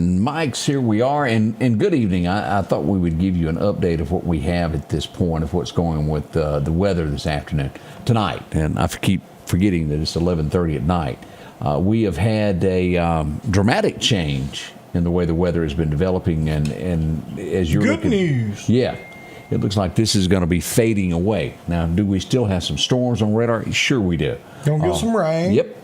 and Mike's here we are, and good evening. I thought we would give you an update of what we have at this point of what's going on with the weather this afternoon, tonight, and I keep forgetting that it's 11:30 at night. We have had a dramatic change in the way the weather has been developing, and as you're good news. Yeah. It looks like this is going to be fading away. Now, do we still have some storms on radar? Sure we do. Gonna get some rain. Yep.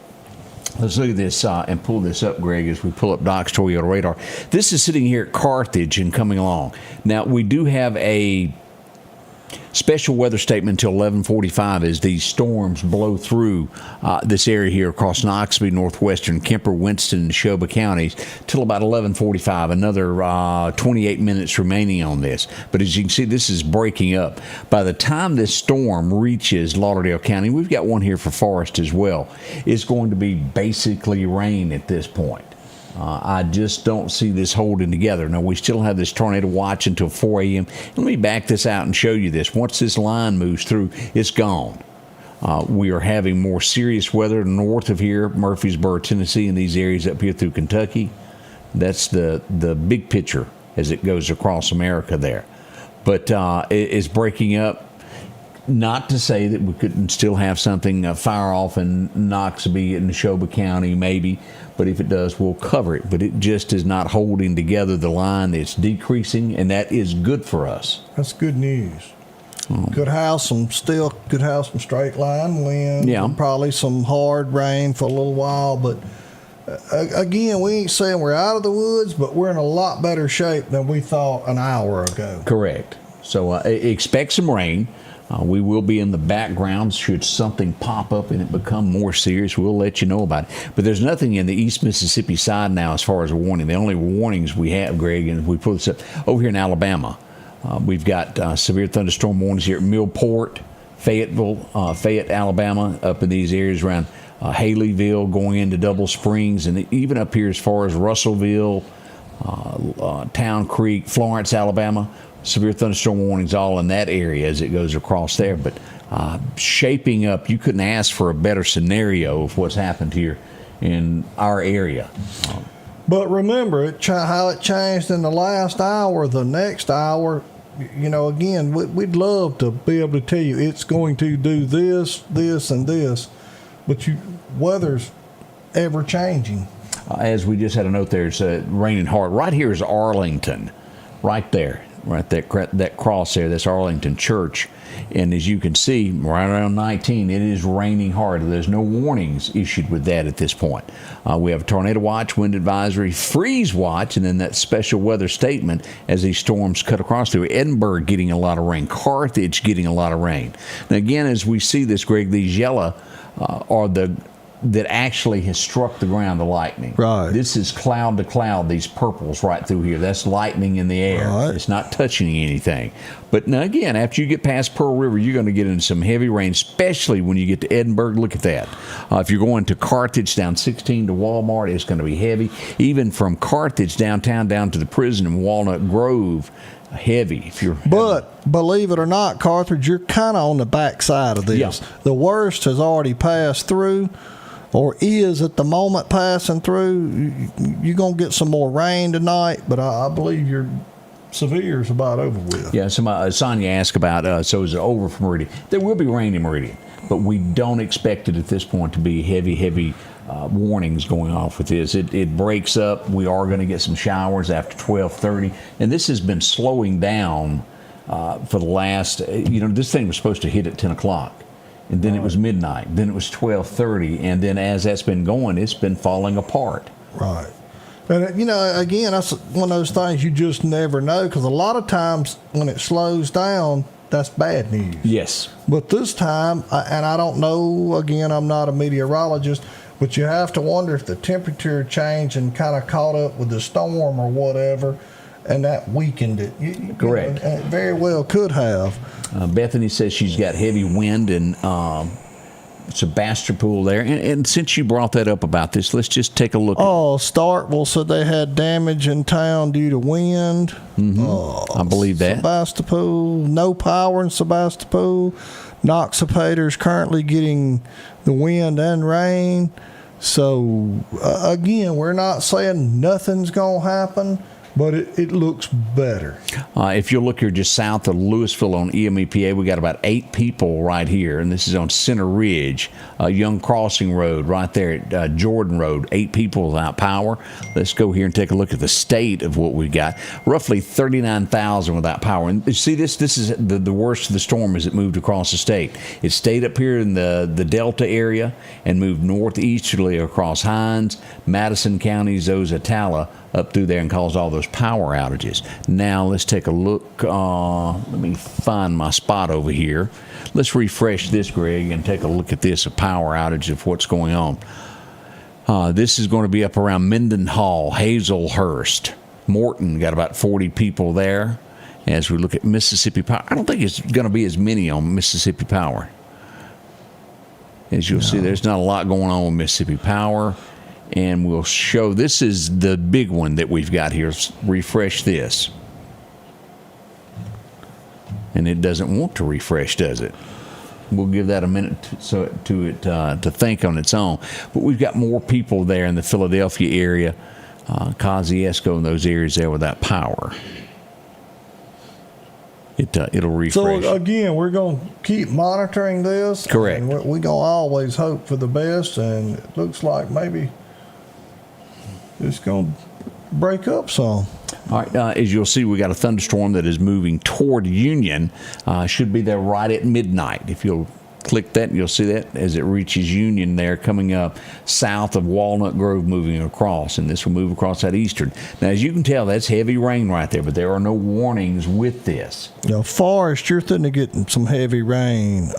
Let's look at this and pull this up, Greg, as we pull up Doc's Toyota radar. This is sitting here at Carthage and coming along. Now, we do have a special weather statement until 11:45 as these storms blow through this area here across Knoxville, northwestern Kemper, Winston, and Neshoba counties till about 11:45. Another 28 minutes remaining on this. But as you can see, this is breaking up. By the time this storm reaches Lauderdale County, we've got one here for Forest as well, it's going to be basically rain at this point. I just don't see this holding together. Now, we still have this tornado watch until 4 a.m. Let me back this out and show you this. Once this line moves through, it's gone. We are having more serious weather north of here, Murfreesboro, Tennessee, and these areas up here through Kentucky. That's the big picture as it goes across America there. But it's breaking up. Not to say that we couldn't still have something fire off in Knoxville in Neshoba County, maybe. But if it does, we'll cover it. But it just is not holding together the line. It's decreasing, and that is good for us. That's good news. Could have some straight line wind. Yeah. And probably some hard rain for a little while. But again, we ain't saying we're out of the woods, but we're in a lot better shape than we thought an hour ago. Correct. So expect some rain. We will be in the background should something pop up and it become more serious. We'll let you know about it. But there's nothing in the East Mississippi side now as far as a warning. The only warnings we have, Greg, and we put this up over here in Alabama. We've got severe thunderstorm warnings here at Millport, Fayette, Alabama, up in these areas around Haleyville, going into Double Springs, and even up here as far as Russellville, Town Creek, Florence, Alabama. Severe thunderstorm warnings all in that area as it goes across there. But shaping up, you couldn't ask for a better scenario of what's happened here in our area. But remember, how it changed in the last hour, the next hour, again, we'd love to be able to tell you it's going to do this, this, and this. But weather's ever changing. As we just had a note there, it's raining hard. Right here is Arlington, right there. Right, that cross there, that's Arlington Church. And as you can see, right around 19, it is raining hard. There's no warnings issued with that at this point. We have a tornado watch, wind advisory, freeze watch, and then that special weather statement as these storms cut across through. Edinburgh getting a lot of rain. Carthage getting a lot of rain. Now, again, as we see this, Greg, these yellow are that actually has struck the ground, the lightning. Right. This is cloud to cloud, these purples right through here. That's lightning in the air. Right. It's not touching anything. But now again, after you get past Pearl River, you're going to get into some heavy rain, especially when you get to Edinburgh. Look at that. If you're going to Carthage down 16 to Walmart, it's going to be heavy. Even from Carthage downtown down to the prison in Walnut Grove, heavy. But believe it or not, Carthage, you're kind of on the back side of this. Yeah. The worst has already passed through, or is at the moment passing through. You're going to get some more rain tonight, but I believe your severe is about over with. Yeah, Sonia asked about, so is it over for Meridian? There will be rain in Meridian, but we don't expect it at this point to be heavy warnings going off with this. It breaks up. We are going to get some showers after 12:30, and this has been slowing down for the last, this thing was supposed to hit at 10 o'clock. And then it was midnight. Then it was 12:30. And then as that's been going, it's been falling apart. Right. And, again, that's one of those things you just never know, because a lot of times when it slows down, that's bad news. Yes. But this time, and I don't know, again, I'm not a meteorologist, but you have to wonder if the temperature changed and kind of caught up with the storm or whatever, and that weakened it. Correct. And it very well could have. Bethany says she's got heavy wind in Sebastopol there. And since you brought that up about this, let's just take a look. Starkville said they had damage in town due to wind. Mm-hmm. I believe that. Sebastopol, no power in Sebastopol. Noxapater's currently getting the wind and rain. So, again, we're not saying nothing's going to happen, but it looks better. If you look here just south of Louisville on EMEPA, we got about 8 people right here, and this is on Center Ridge, Young Crossing Road, right there at Jordan Road. 8 people without power. Let's go here and take a look at the state of what we got. Roughly 39,000 without power. And you see, this is the worst of the storm as it moved across the state. It stayed up here in the Delta area and moved northeasterly across Hines, Madison counties, those Atala, up through there and caused all those power outages. Now let's take a look. Let me find my spot over here. Let's refresh this, Greg, and take a look at this, a power outage of what's going on. This is going to be up around Mendenhall, Hazelhurst, Morton. Got about 40 people there. As we look at Mississippi Power, I don't think it's going to be as many on Mississippi Power. As you'll see, there's not a lot going on with Mississippi Power. And we'll show, this is the big one that we've got here. Refresh this. And it doesn't want to refresh, does it? We'll give that a minute to think on its own. But we've got more people there in the Philadelphia area, Kosciuszko and those areas there without power. It'll refresh. So, again, we're going to keep monitoring this. Correct. And we're going to always hope for the best, and it looks like maybe it's going to break up some. All right, as you'll see, we got a thunderstorm that is moving toward Union. Should be there right at midnight. If you'll click that, you'll see that as it reaches Union there, coming up south of Walnut Grove, moving across. And this will move across that eastern. Now, as you can tell, that's heavy rain right there, but there are no warnings with this. Now, Forest, you're thinking of getting some heavy rain.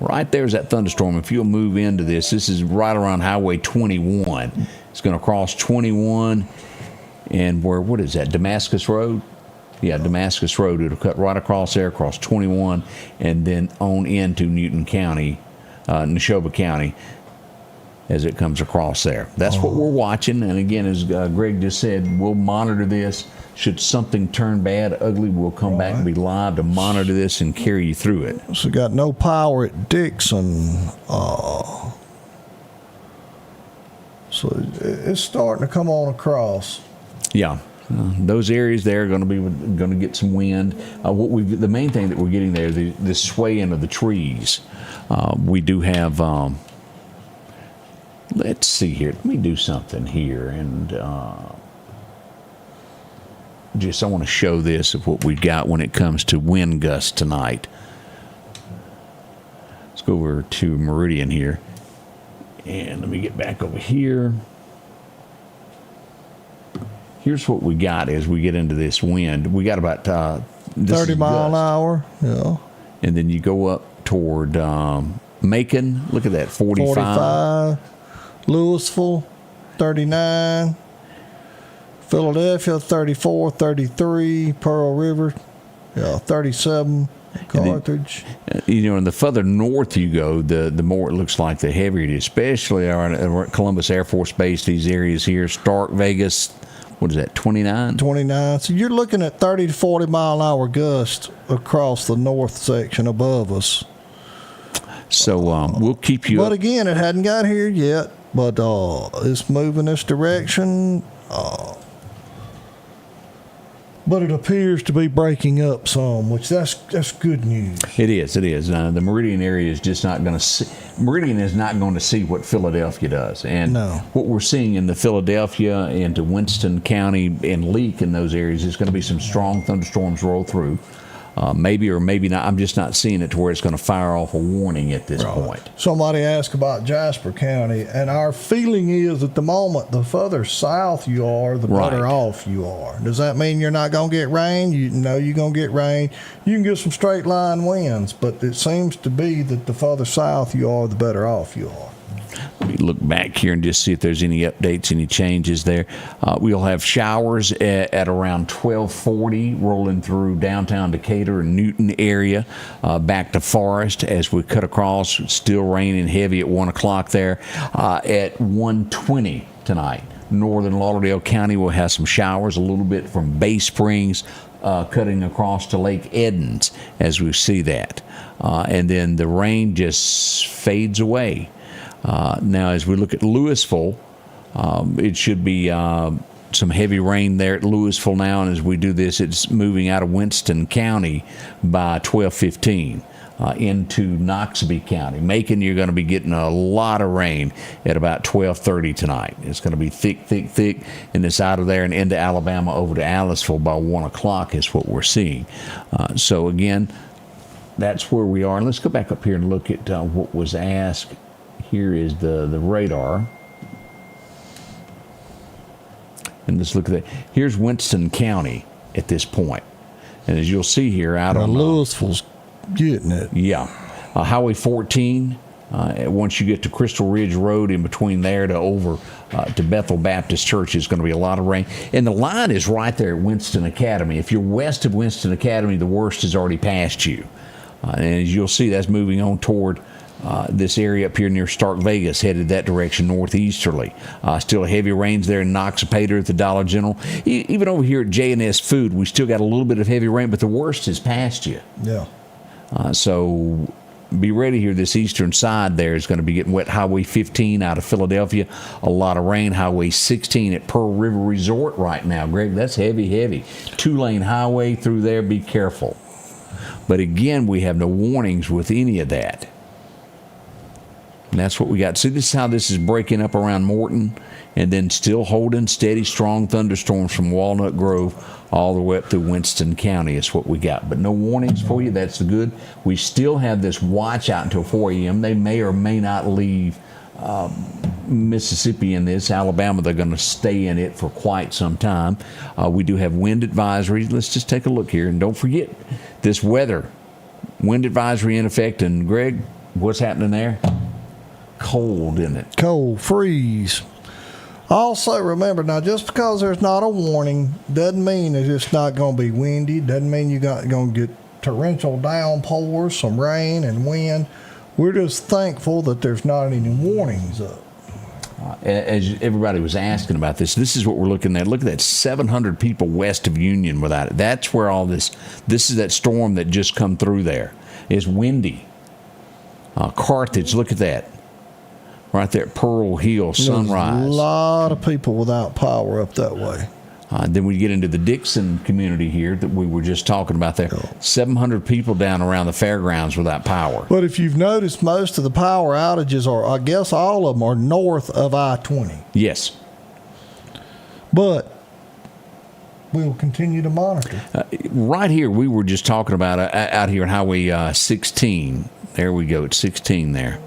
Right there's that thunderstorm. If you'll move into this, this is right around Highway 21. It's going to cross 21 and what is that, Damascus Road? Yeah, Damascus Road. It'll cut right across there, across 21, and then on into Newton County, Neshoba County, as it comes across there. That's what we're watching. And again, as Greg just said, we'll monitor this. Should something turn bad, ugly, we'll come back and be live to monitor this and carry you through it. So got no power at Dixon. So it's starting to come on across. Yeah. Those areas there are going to get some wind. The main thing that we're getting there, the swaying of the trees. We do have. Let's see here. Let me do something here, and I want to show this of what we've got when it comes to wind gusts tonight. Let's go over to Meridian here, and let me get back over here. Here's what we got as we get into this wind. We got about 30 mile an hour. Yeah. And then you go up toward Macon. Look at that, 45. Louisville, 39. Philadelphia, 34, 33. Pearl River, 37. Carthage. And the further north you go, the more it looks like the heavier it is, especially around Columbus Air Force Base, these areas here, Stark, Vegas. What is that, 29? 29. So you're looking at 30 to 40 mile an hour gusts across the north section above us. So we'll keep you But up. again, it hadn't got here yet, but it's moving this direction. But it appears to be breaking up some, which that's good news. It is. The Meridian area is just not going to see. Meridian is not going to see what Philadelphia does, and what we're seeing in the Philadelphia into Winston County and Leak in those areas is going to be some strong thunderstorms roll through. Maybe or maybe not. I'm just not seeing it to where it's going to fire off a warning at this point. Somebody asked about Jasper County, and our feeling is at the moment, the further south you are, the better off you are. Does that mean you're not going to get rain? You know you're going to get rain. You can get some straight line winds, but it seems to be that the further south you are, the better off you are. Let me look back here and just see if there's any updates, any changes there. We'll have showers at around 1240 rolling through downtown Decatur and Newton area, back to Forest as we cut across. Still raining heavy at 1 o'clock there. At 1:20 tonight, northern Lauderdale County will have some showers, a little bit from Bay Springs, cutting across to Lake Edens as we see that. And then the rain just fades away. Now, as we look at Louisville, it should be some heavy rain there at Louisville now, and as we do this, it's moving out of Winston County by 12:15 into Noxubee County. Macon, you're going to be getting a lot of rain at about 12:30 tonight. It's going to be thick, thick, thick, and it's out of there and into Alabama over to Aliceville by 1 o'clock is what we're seeing. So, again, that's where we are. And let's go back up here and look at what was asked. Here is the radar. And let's look at that. Here's Winston County at this point. And as you'll see here out on Louisville's getting it. Yeah. Highway 14, once you get to Crystal Ridge Road in between there to over to Bethel Baptist Church, is going to be a lot of rain. And the line is right there at Winston Academy. If you're west of Winston Academy, the worst is already past you. And as you'll see, that's moving on toward this area up here near Stark Vegas, headed that direction northeasterly. Still heavy rains there in Noxapater at the Dollar General. Even over here at J&S Food, we still got a little bit of heavy rain, but the worst is past you. Yeah. So be ready here. This eastern side there is going to be getting wet. Highway 15 out of Philadelphia, a lot of rain. Highway 16 at Pearl River Resort right now. Greg, that's heavy, heavy. 2-lane highway through there. Be careful. But again, we have no warnings with any of that. And that's what we got. See, this is how this is breaking up around Morton and then still holding steady, strong thunderstorms from Walnut Grove all the way up through Winston County is what we got. But no warnings for you. That's the good. We still have this watch out until 4 a.m. They may or may not leave Mississippi in this. Alabama, they're going to stay in it for quite some time. We do have wind advisories. Let's just take a look here. And don't forget this weather. Wind advisory in effect. And, Greg, what's happening there? Cold, isn't it? Cold, freeze. Also, remember, now, just because there's not a warning doesn't mean it's just not going to be windy. Doesn't mean you're going to get torrential downpours, some rain and wind. We're just thankful that there's not any warnings up. As everybody was asking about this is what we're looking at. Look at that, 700 people west of Union without it. That's where all this is that storm that just come through there. It's windy. Carthage, look at that. Right there at Pearl Hill, Sunrise. There's a lot of people without power up that way. Then we get into the Dixon community here that we were just talking about there. 700 people down around the fairgrounds without power. But if you've noticed, most of the power outages are, I guess all of them are north of I-20. Yes. But we'll continue to monitor. Right here, we were just talking about out here on Highway 16. There we go, it's 16 there.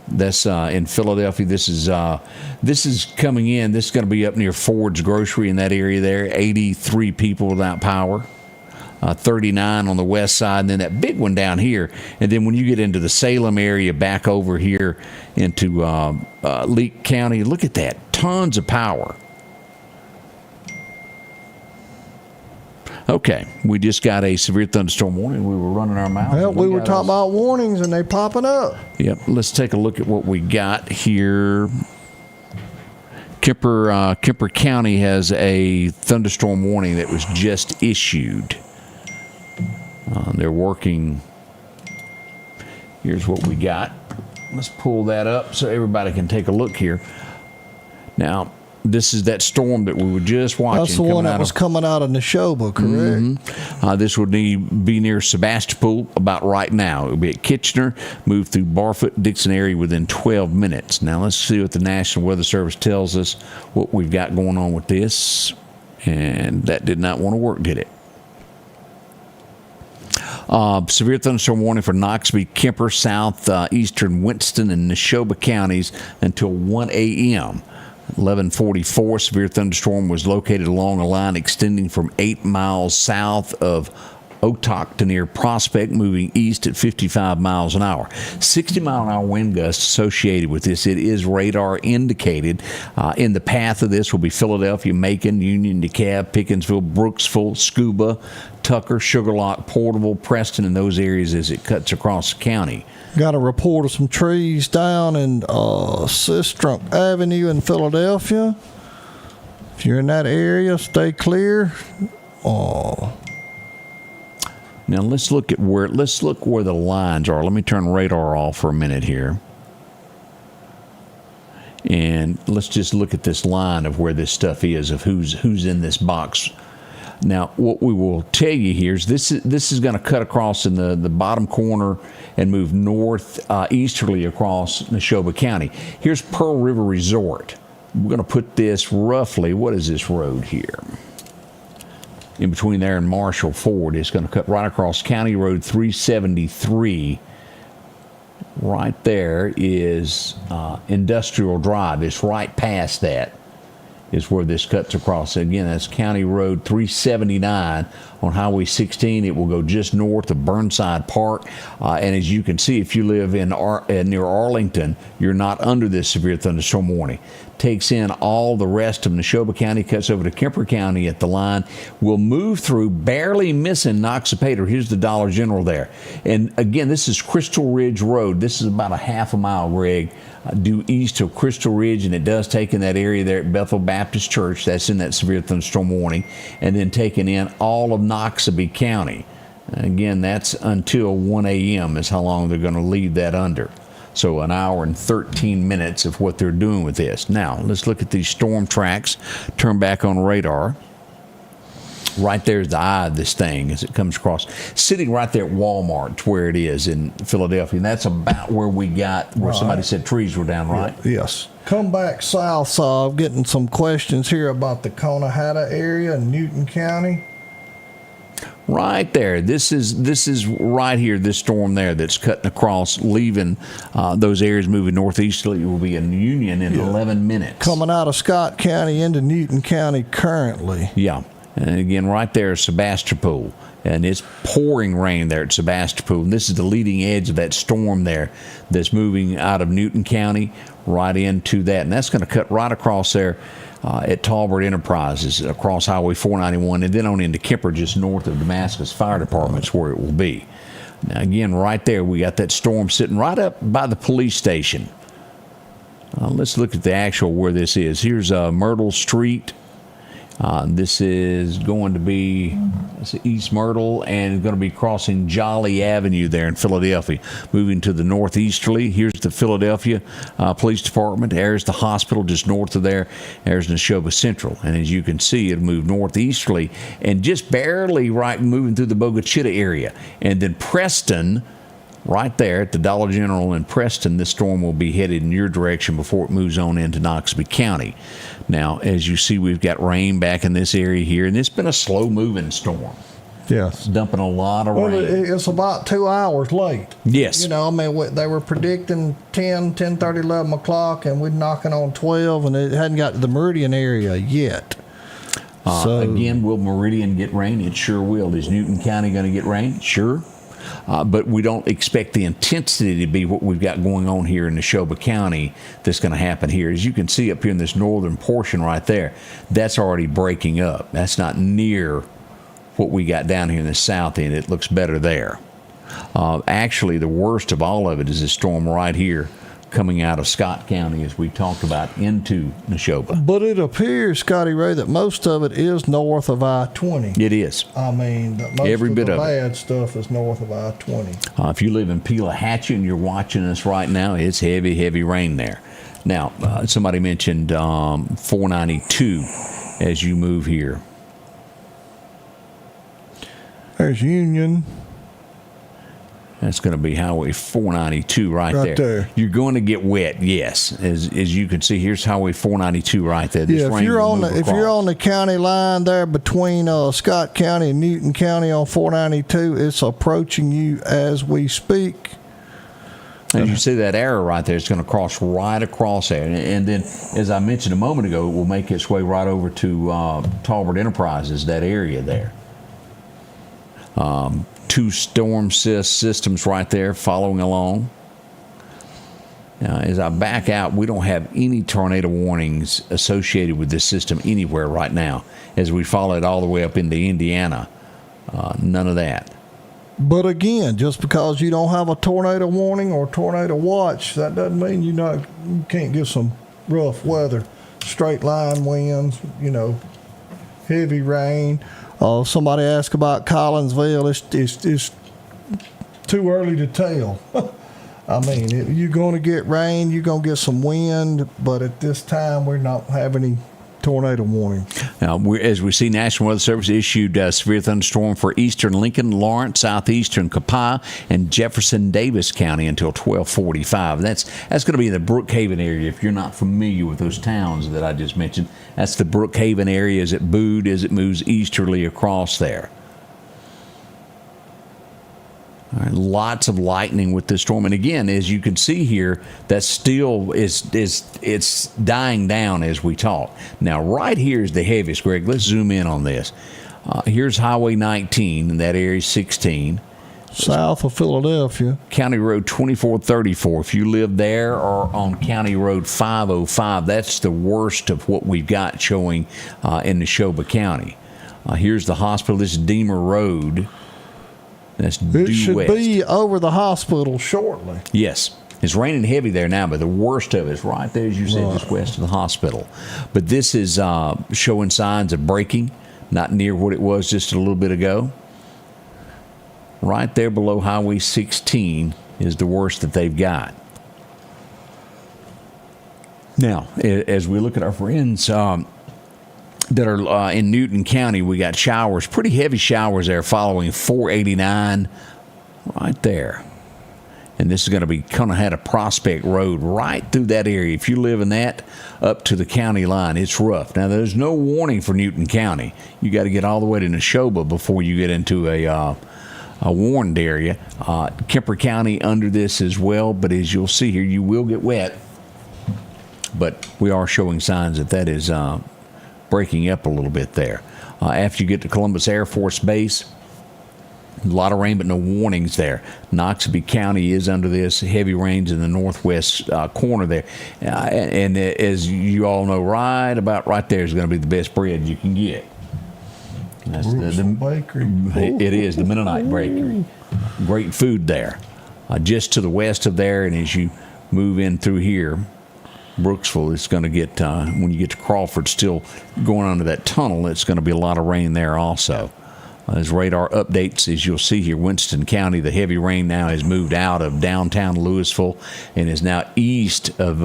That's in Philadelphia. This is coming in. This is going to be up near Ford's Grocery in that area there. 83 people without power. 39 on the west side, and then that big one down here. And then when you get into the Salem area, back over here into Leake County, look at that. Tons of power. Okay, we just got a severe thunderstorm warning. We were running our mouths. Well, we were talking about warnings, and they popping up. Yep, let's take a look at what we got here. Kemper County has a thunderstorm warning that was just issued. They're working. Here's what we got. Let's pull that up so everybody can take a look here. Now, this is that storm that we were just watching. That's the one that was coming out of Neshoba, correct? Mm-hmm. This would be near Sebastopol about right now. It will be at Kitchener, move through Barfoot, Dixon area within 12 minutes. Now, let's see what the National Weather Service tells us, what we've got going on with this. And that did not want to work, did it? Severe thunderstorm warning for Noxubee, Kemper, southeastern Winston, and Neshoba counties until 1 a.m. 11:44, severe thunderstorm was located along a line extending from 8 miles south of Otok to near Prospect, moving east at 55 miles an hour. 60-mile-an-hour wind gusts associated with this. It is radar indicated. In the path of this will be Philadelphia, Macon, Union, DeKalb, Pickensville, Brooksville, Scuba, Tucker, Sugarlock, Portable, Preston, and those areas as it cuts across the county. Got a report of some trees down in Sistrunk Avenue in Philadelphia. If you're in that area, stay clear. Now let's look where the lines are. Let me turn radar off for a minute here. And let's just look at this line of where this stuff is, of who's in this box. Now, what we will tell you here is this is going to cut across in the bottom corner and move easterly across Neshoba County. Here's Pearl River Resort. We're going to put this roughly, what is this road here? In between there and Marshall Ford. It's going to cut right across County Road 373. Right there is Industrial Drive. It's right past that is where this cuts across. Again, that's County Road 379 on Highway 16. It will go just north of Burnside Park. And as you can see, if you live in near Arlington, you're not under this severe thunderstorm warning. Takes in all the rest of Neshoba County, cuts over to Kemper County at the line. Will move through, barely missing Noxapater. Here's the Dollar General there. And again, this is Crystal Ridge Road. This is about a half a mile, Greg, due east of Crystal Ridge, and it does take in that area there at Bethel Baptist Church. That's in that severe thunderstorm warning. And then taking in all of Noxubee County. Again, that's until 1 a.m. is how long they're going to leave that under. So an hour and 13 minutes of what they're doing with this. Now, let's look at these storm tracks. Turn back on radar. Right there's the eye of this thing as it comes across. Sitting right there at Walmart, where it is in Philadelphia. And that's about where we got, where somebody said trees were down, right? Yes. Come back south, so I'm getting some questions here about the Conehatta area in Newton County. Right there. This is right here, this storm there that's cutting across, leaving those areas, moving northeasterly. It will be in Union in 11 minutes. Coming out of Scott County into Newton County currently. Yeah. And again, right there is Sebastopol. And it's pouring rain there at Sebastopol. And this is the leading edge of that storm there that's moving out of Newton County right into that. And that's going to cut right across there at Talbert Enterprises, across Highway 491, and then on into Kemper, just north of Damascus Fire Department's where it will be. Now, again, right there, we got that storm sitting right up by the police station. Let's look at the actual where this is. Here's Myrtle Street. This is going to be East Myrtle, and it's going to be crossing Jolly Avenue there in Philadelphia. Moving to the northeasterly, here's the Philadelphia Police Department. There's the hospital just north of there. There's Neshoba Central. And as you can see, it'll move northeasterly and just barely right moving through the Bogachita area. And then Preston, right there at the Dollar General in Preston, this storm will be headed in your direction before it moves on into Noxubee County. Now, as you see, we've got rain back in this area here, and it's been a slow-moving storm. Yes. Dumping a lot of rain. It's about 2 hours late. Yes. You know, I mean, they were predicting 10:30, 11 o'clock, and we're knocking on 12, and it hadn't got to the Meridian area yet. Again, will Meridian get rain? It sure will. Is Newton County going to get rain? Sure. But we don't expect the intensity to be what we've got going on here in Neshoba County that's going to happen here. As you can see up here in this northern portion right there, that's already breaking up. That's not near what we got down here in the south end. It looks better there. Actually, the worst of all of it is this storm right here coming out of Scott County, as we talked about, into Neshoba. But it appears, Scotty Ray, that most of it is north of I-20. It is. I mean, most Every bit of the of it. bad stuff is north of I-20. If you live in Pelahatchie and you're watching us right now, it's heavy, heavy rain there. Now, somebody mentioned 492 as you move here. There's Union. That's going to be Highway 492 right there. You're going to get wet, yes. As you can see, here's Highway 492 right there. This if you're on the county line there between Scott County and Newton County on 492, it's approaching you as we speak. And you see that arrow right there, it's going to cross right across there. And then, as I mentioned a moment ago, it will make its way right over to Talbert Enterprises, that area there. Two storm systems right there following along. Now, as I back out, we don't have any tornado warnings associated with this system anywhere right now. As we follow it all the way up into Indiana, none of that. But again, just because you don't have a tornado warning or tornado watch, that doesn't mean you can't get some rough weather, straight line winds, heavy rain. Somebody asked about Collinsville. It's too early to tell. I mean, you're going to get rain, you're going to get some wind, but at this time, we're not having any tornado warning. Now, as we see, National Weather Service issued a severe thunderstorm for eastern Lincoln, Lawrence, southeastern Copiah, and Jefferson Davis County until 12:45. That's going to be in the Brookhaven area. If you're not familiar with those towns that I just mentioned, that's the Brookhaven area as it booed as it moves easterly across there. All right, lots of lightning with this storm, and again, as you can see here, that still it's dying down as we talk. Now, right here is the heaviest, Greg. Let's zoom in on this. Here's Highway 19, and that area is 16. South of Philadelphia. County Road 2434. If you live there or on County Road 505, that's the worst of what we've got showing in Neshoba County. Here's the hospital. This is Deemer Road. That's due It should west. be over the hospital shortly. Yes. It's raining heavy there now, but the worst of it is right there, as you said, just west of the hospital. But this is showing signs of breaking, not near what it was just a little bit ago. Right there below Highway 16 is the worst that they've got. Now, as we look at our friends that are in Newton County, we got showers, pretty heavy showers there following 489 right there. And this is going to be kind of had a Prospect Road right through that area. If you live in that up to the county line, it's rough. Now, there's no warning for Newton County. You got to get all the way to Neshoba before you get into a warned area. Kemper County under this as well, but as you'll see here, you will get wet. But we are showing signs that is breaking up a little bit there. After you get to Columbus Air Force Base, a lot of rain, but no warnings there. Noxubee County is under this. Heavy rains in the northwest corner there. And as you all know, right there is going to be the best bread you can get. That's the bakery. It is the Mennonite Bakery. Great food there. Just to the west of there, and as you move in through here, Brooksville, it's going to get, when you get to Crawford, still going under that tunnel, it's going to be a lot of rain there also. As radar updates, as you'll see here, Winston County, the heavy rain now has moved out of downtown Louisville and is now east of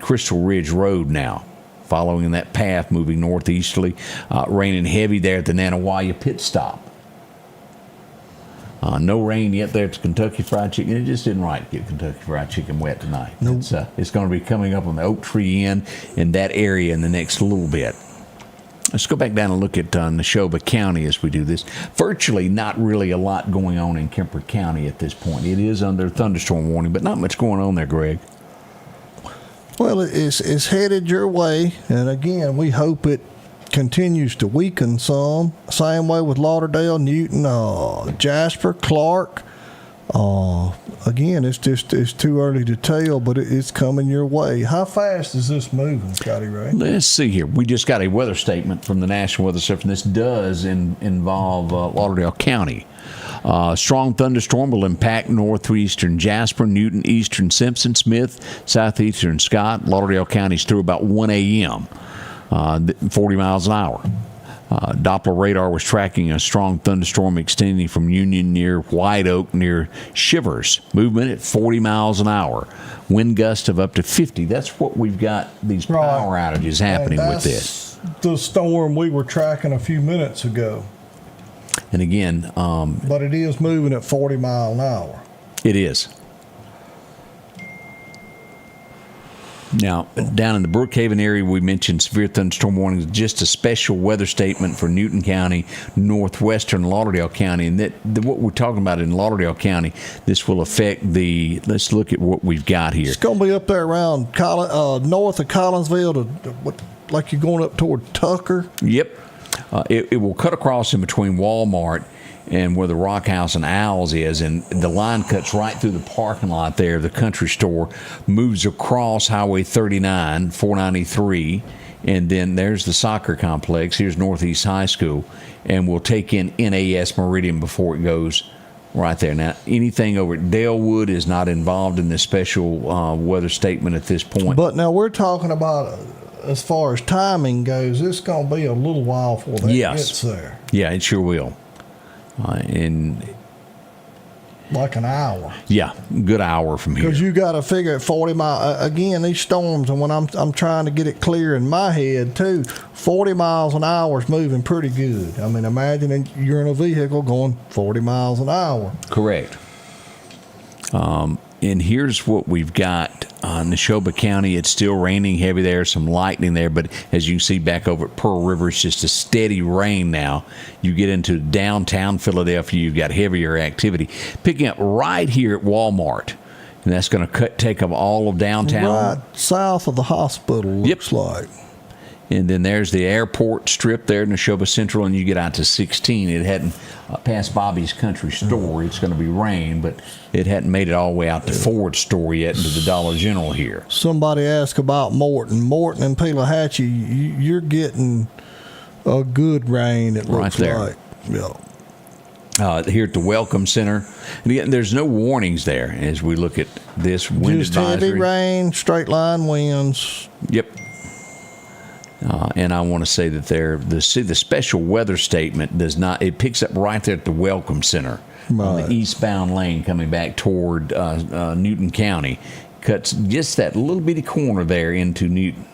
Crystal Ridge Road now, following that path, moving northeasterly. Raining heavy there at the Nanawaya pit stop. No rain yet there at the Kentucky Fried Chicken. It just isn't right to get Kentucky Fried Chicken wet tonight. Nope. It's going to be coming up on the Oak Tree Inn in that area in the next little bit. Let's go back down and look at Neshoba County as we do this. Virtually not really a lot going on in Kemper County at this point. It is under thunderstorm warning, but not much going on there, Greg. Well, it's headed your way, and again, we hope it continues to weaken some. Same way with Lauderdale, Newton, Jasper, Clark. Again, it's too early to tell, but it's coming your way. How fast is this moving, Scotty Ray? Let's see here. We just got a weather statement from the National Weather Service, and this does involve Lauderdale County. Strong thunderstorm will impact northeastern Jasper, Newton, eastern Simpson, Smith, southeastern Scott. Lauderdale County's through about 1 a.m., 40 miles an hour. Doppler radar was tracking a strong thunderstorm extending from Union near White Oak near Shivers. Movement at 40 miles an hour. Wind gust of up to 50. That's what we've got, these power outages happening with this. The storm we were tracking a few minutes ago. And again... but it is moving at 40 mile an hour. It is. Now, down in the Brookhaven area, we mentioned severe thunderstorm warnings, just a special weather statement for Newton County, northwestern Lauderdale County. And what we're talking about in Lauderdale County, this will affect let's look at what we've got here. It's going to be up there around north of Collinsville, like you're going up toward Tucker. Yep. It will cut across in between Walmart and where the Rock House and Owls is, and the line cuts right through the parking lot there, the country store, moves across Highway 39, 493, and then there's the soccer complex. Here's Northeast High School, and we'll take in NAS Meridian before it goes right there. Now, anything over at Dalewood is not involved in this special weather statement at this point. But now we're talking about, as far as timing goes, it's going to be a little while before that gets there. Yeah, it sure will. And like an hour. Yeah, good hour from here. Because you got to figure at 40 miles again. These storms, and when I'm trying to get it clear in my head too, 40 miles an hour is moving pretty good. I mean, imagine you're in a vehicle going 40 miles an hour. Correct. And here's what we've got. Neshoba County, it's still raining heavy there, some lightning there, but as you can see back over at Pearl River, it's just a steady rain now. You get into downtown Philadelphia, you've got heavier activity. Picking up right here at Walmart, and that's going to take up all of downtown. Right south of the hospital, looks like. And then there's the airport strip there, Neshoba Central, and you get out to 16. It hadn't passed Bobby's Country Store. It's going to be rain, but it hadn't made it all the way out to Ford Store yet into the Dollar General here. Somebody asked about Morton. Morton and Pelahatchie, you're getting a good rain, it looks like. Yeah. Here at the Welcome Center. And again, there's no warnings there as we look at this wind advisory. Just heavy rain, straight line winds. Yep. And I want to say that the special weather statement does not, it picks up right there at the Welcome Center on the eastbound lane coming back toward Newton County. Cuts just that little bitty corner there into Newton.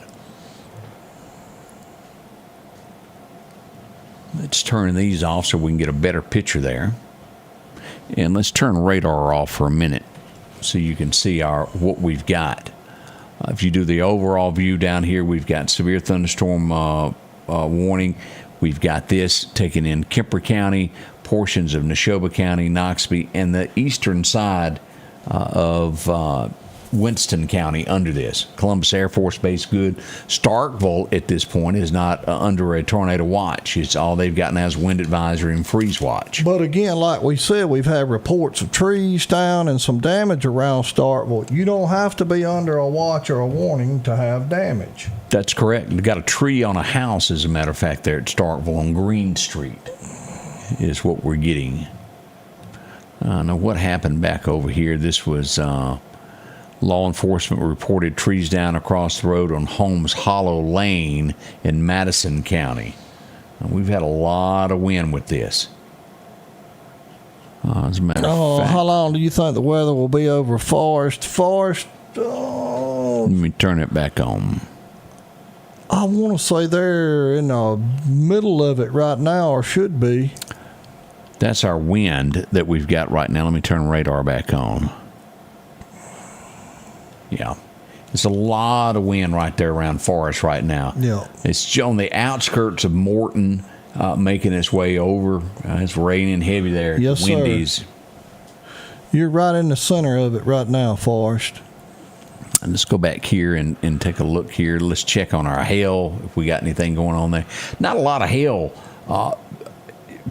Let's turn these off so we can get a better picture there. And let's turn radar off for a minute so you can see what we've got. If you do the overall view down here, we've got severe thunderstorm warning. We've got this taken in Kemper County, portions of Neshoba County, Noxubee, and the eastern side of Winston County under this. Columbus Air Force Base, good. Starkville at this point is not under a tornado watch. It's all they've got now is wind advisory and freeze watch. But again, like we said, we've had reports of trees down and some damage around Starkville. You don't have to be under a watch or a warning to have damage. That's correct. We've got a tree on a house, as a matter of fact, there at Starkville on Green Street is what we're getting. Now, what happened back over here? This was... law enforcement reported trees down across the road on Holmes Hollow Lane in Madison County. We've had a lot of wind with this. As a matter of fact, how long do you think the weather will be over Forest? Let me turn it back on. I want to say they're in the middle of it right now, or should be. That's our wind that we've got right now. Let me turn radar back on. Yeah. It's a lot of wind right there around Forest right now. Yeah. It's on the outskirts of Morton, making its way over. It's raining heavy there. Yes, Windies. sir. You're right in the center of it right now, Forrest. And let's go back here and take a look here. Let's check on our hail, if we got anything going on there. Not a lot of hail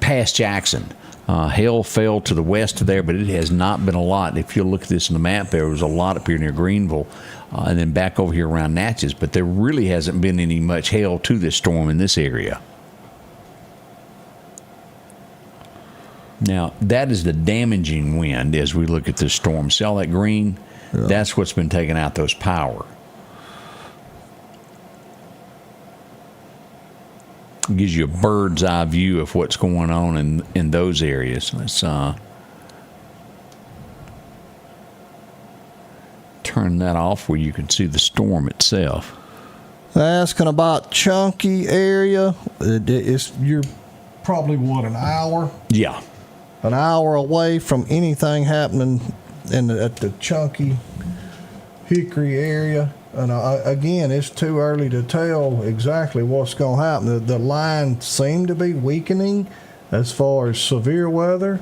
past Jackson. Hail fell to the west of there, but it has not been a lot. If you look at this on the map, there was a lot up here near Greenville, and then back over here around Natchez, but there really hasn't been any much hail to this storm in this area. Now, that is the damaging wind as we look at this storm. See all that green? Yeah. That's what's been taking out those power. Gives you a bird's eye view of what's going on in those areas. Let's turn that off where you can see the storm itself. Asking about Chunky area. You're probably, an hour? Yeah. An hour away from anything happening at the Chunky Hickory area. And again, it's too early to tell exactly what's going to happen. The line seemed to be weakening as far as severe weather.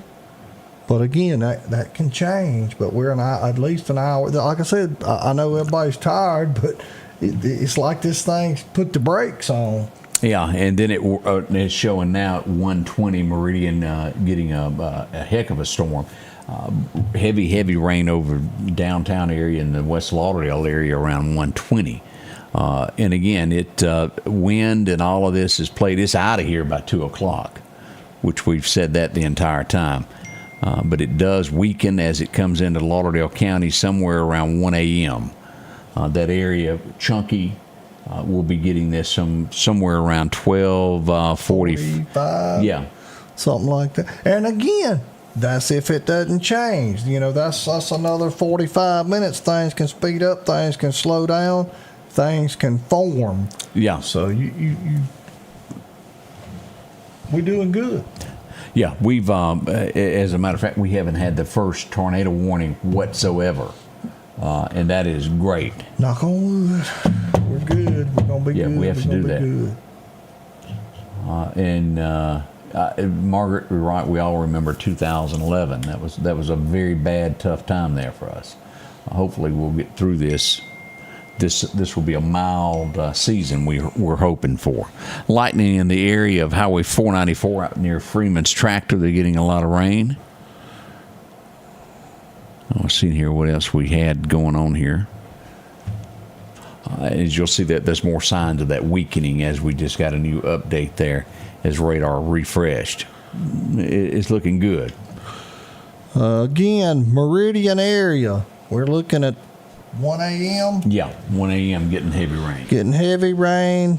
But again, that can change. But we're at least an hour. Like I said, I know everybody's tired, but it's like this thing's put the brakes on. Yeah, and then it's showing now at 1:20 Meridian getting a heck of a storm. Heavy rain over downtown area and the West Lauderdale area around 1:20. And again, wind and all of this is played. It's out of here by 2 o'clock, which we've said that the entire time. But it does weaken as it comes into Lauderdale County somewhere around 1 a.m. That area, Chunky, we'll be getting this somewhere around 12:45. Yeah. Something like that. And again, that's if it doesn't change. You know, that's another 45 minutes. Things can speed up, things can slow down, things can form. Yeah. So we're doing good. Yeah, we've, as a matter of fact, we haven't had the first tornado warning whatsoever, and that is great. Knock on wood. We're good. We're gonna be good. Yeah, we have to do that. Good. Margaret, you're right. We all remember 2011. That was a very bad, tough time there for us. Hopefully, we'll get through this. This will be a mild season we're hoping for. Lightning in the area of Highway 494 out near Freeman's Tractor. They're getting a lot of rain. I'll see here what else we had going on here. As you'll see, that there's more signs of that weakening as we just got a new update there as radar refreshed. It's looking good. Again, Meridian area. We're looking at 1 a.m. Yeah, 1 a.m. getting heavy rain. Getting heavy rain,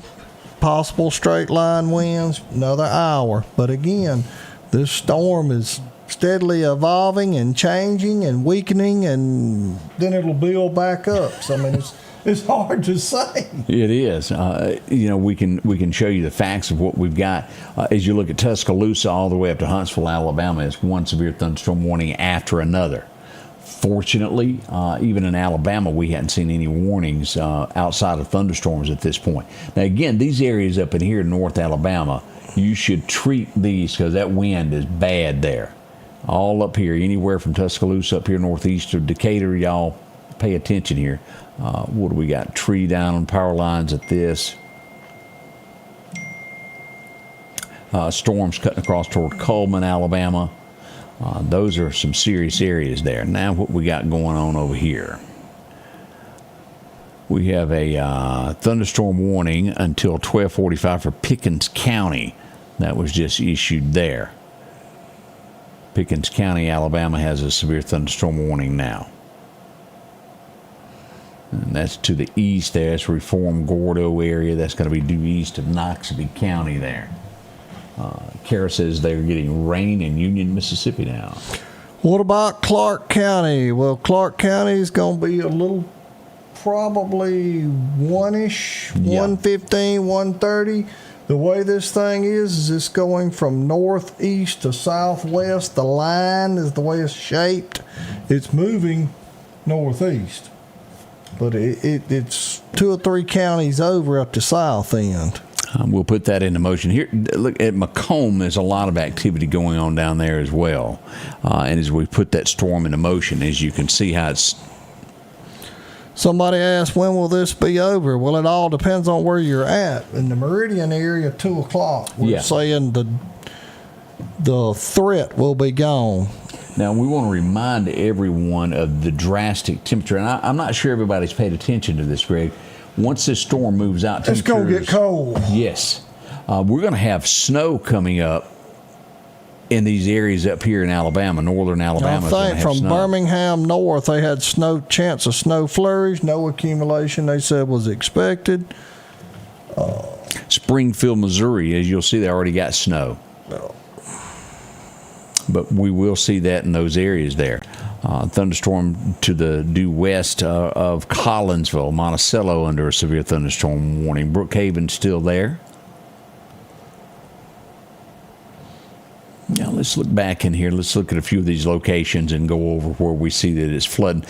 possible straight line winds, another hour. But again, this storm is steadily evolving and changing and weakening, and then it'll build back up. So, I mean, it's hard to say. It is. We can show you the facts of what we've got. As you look at Tuscaloosa all the way up to Huntsville, Alabama, it's one severe thunderstorm warning after another. Fortunately, even in Alabama, we hadn't seen any warnings outside of thunderstorms at this point. Now, again, these areas up in here in North Alabama, you should treat these because that wind is bad there. All up here, anywhere from Tuscaloosa up here northeast of Decatur, y'all pay attention here. What do we got? Tree down on power lines at this. Storms cutting across toward Cullman, Alabama. Those are some serious areas there. Now what we got going on over here. We have a thunderstorm warning until 12:45 for Pickens County. That was just issued there. Pickens County, Alabama has a severe thunderstorm warning now. And that's to the east there. That's Reform Gordo area. That's going to be due east of Noxubee County there. Kara says they're getting rain in Union, Mississippi now. What about Clark County? Well, Clark County is going to be a little, probably 1-ish, 115, 130. The way this thing is it's going from northeast to southwest. The line is the way it's shaped. It's moving northeast. But it's 2 or 3 counties over at the south end. We'll put that into motion. Here, look at Macomb. There's a lot of activity going on down there as well. And as we put that storm into motion, as you can see how it's... Somebody asked, when will this be over? Well, it all depends on where you're at. In the Meridian area, 2 o'clock, we're saying the threat will be gone. Now, we want to remind everyone of the drastic temperature. And I'm not sure everybody's paid attention to this, Greg. Once this storm moves out, it's going to get cold. Yes. We're going to have snow coming up in these areas up here in Alabama, northern Alabama. I think from Birmingham north, they had chance of snow flurries. No accumulation, they said, was expected. Springfield, Missouri, as you'll see, they already got snow. But we will see that in those areas there. Thunderstorm to the due west of Collinsville, Monticello under a severe thunderstorm warning. Brookhaven still there. Now let's look back in here. Let's look at a few of these locations and go over where we see that it's flooding.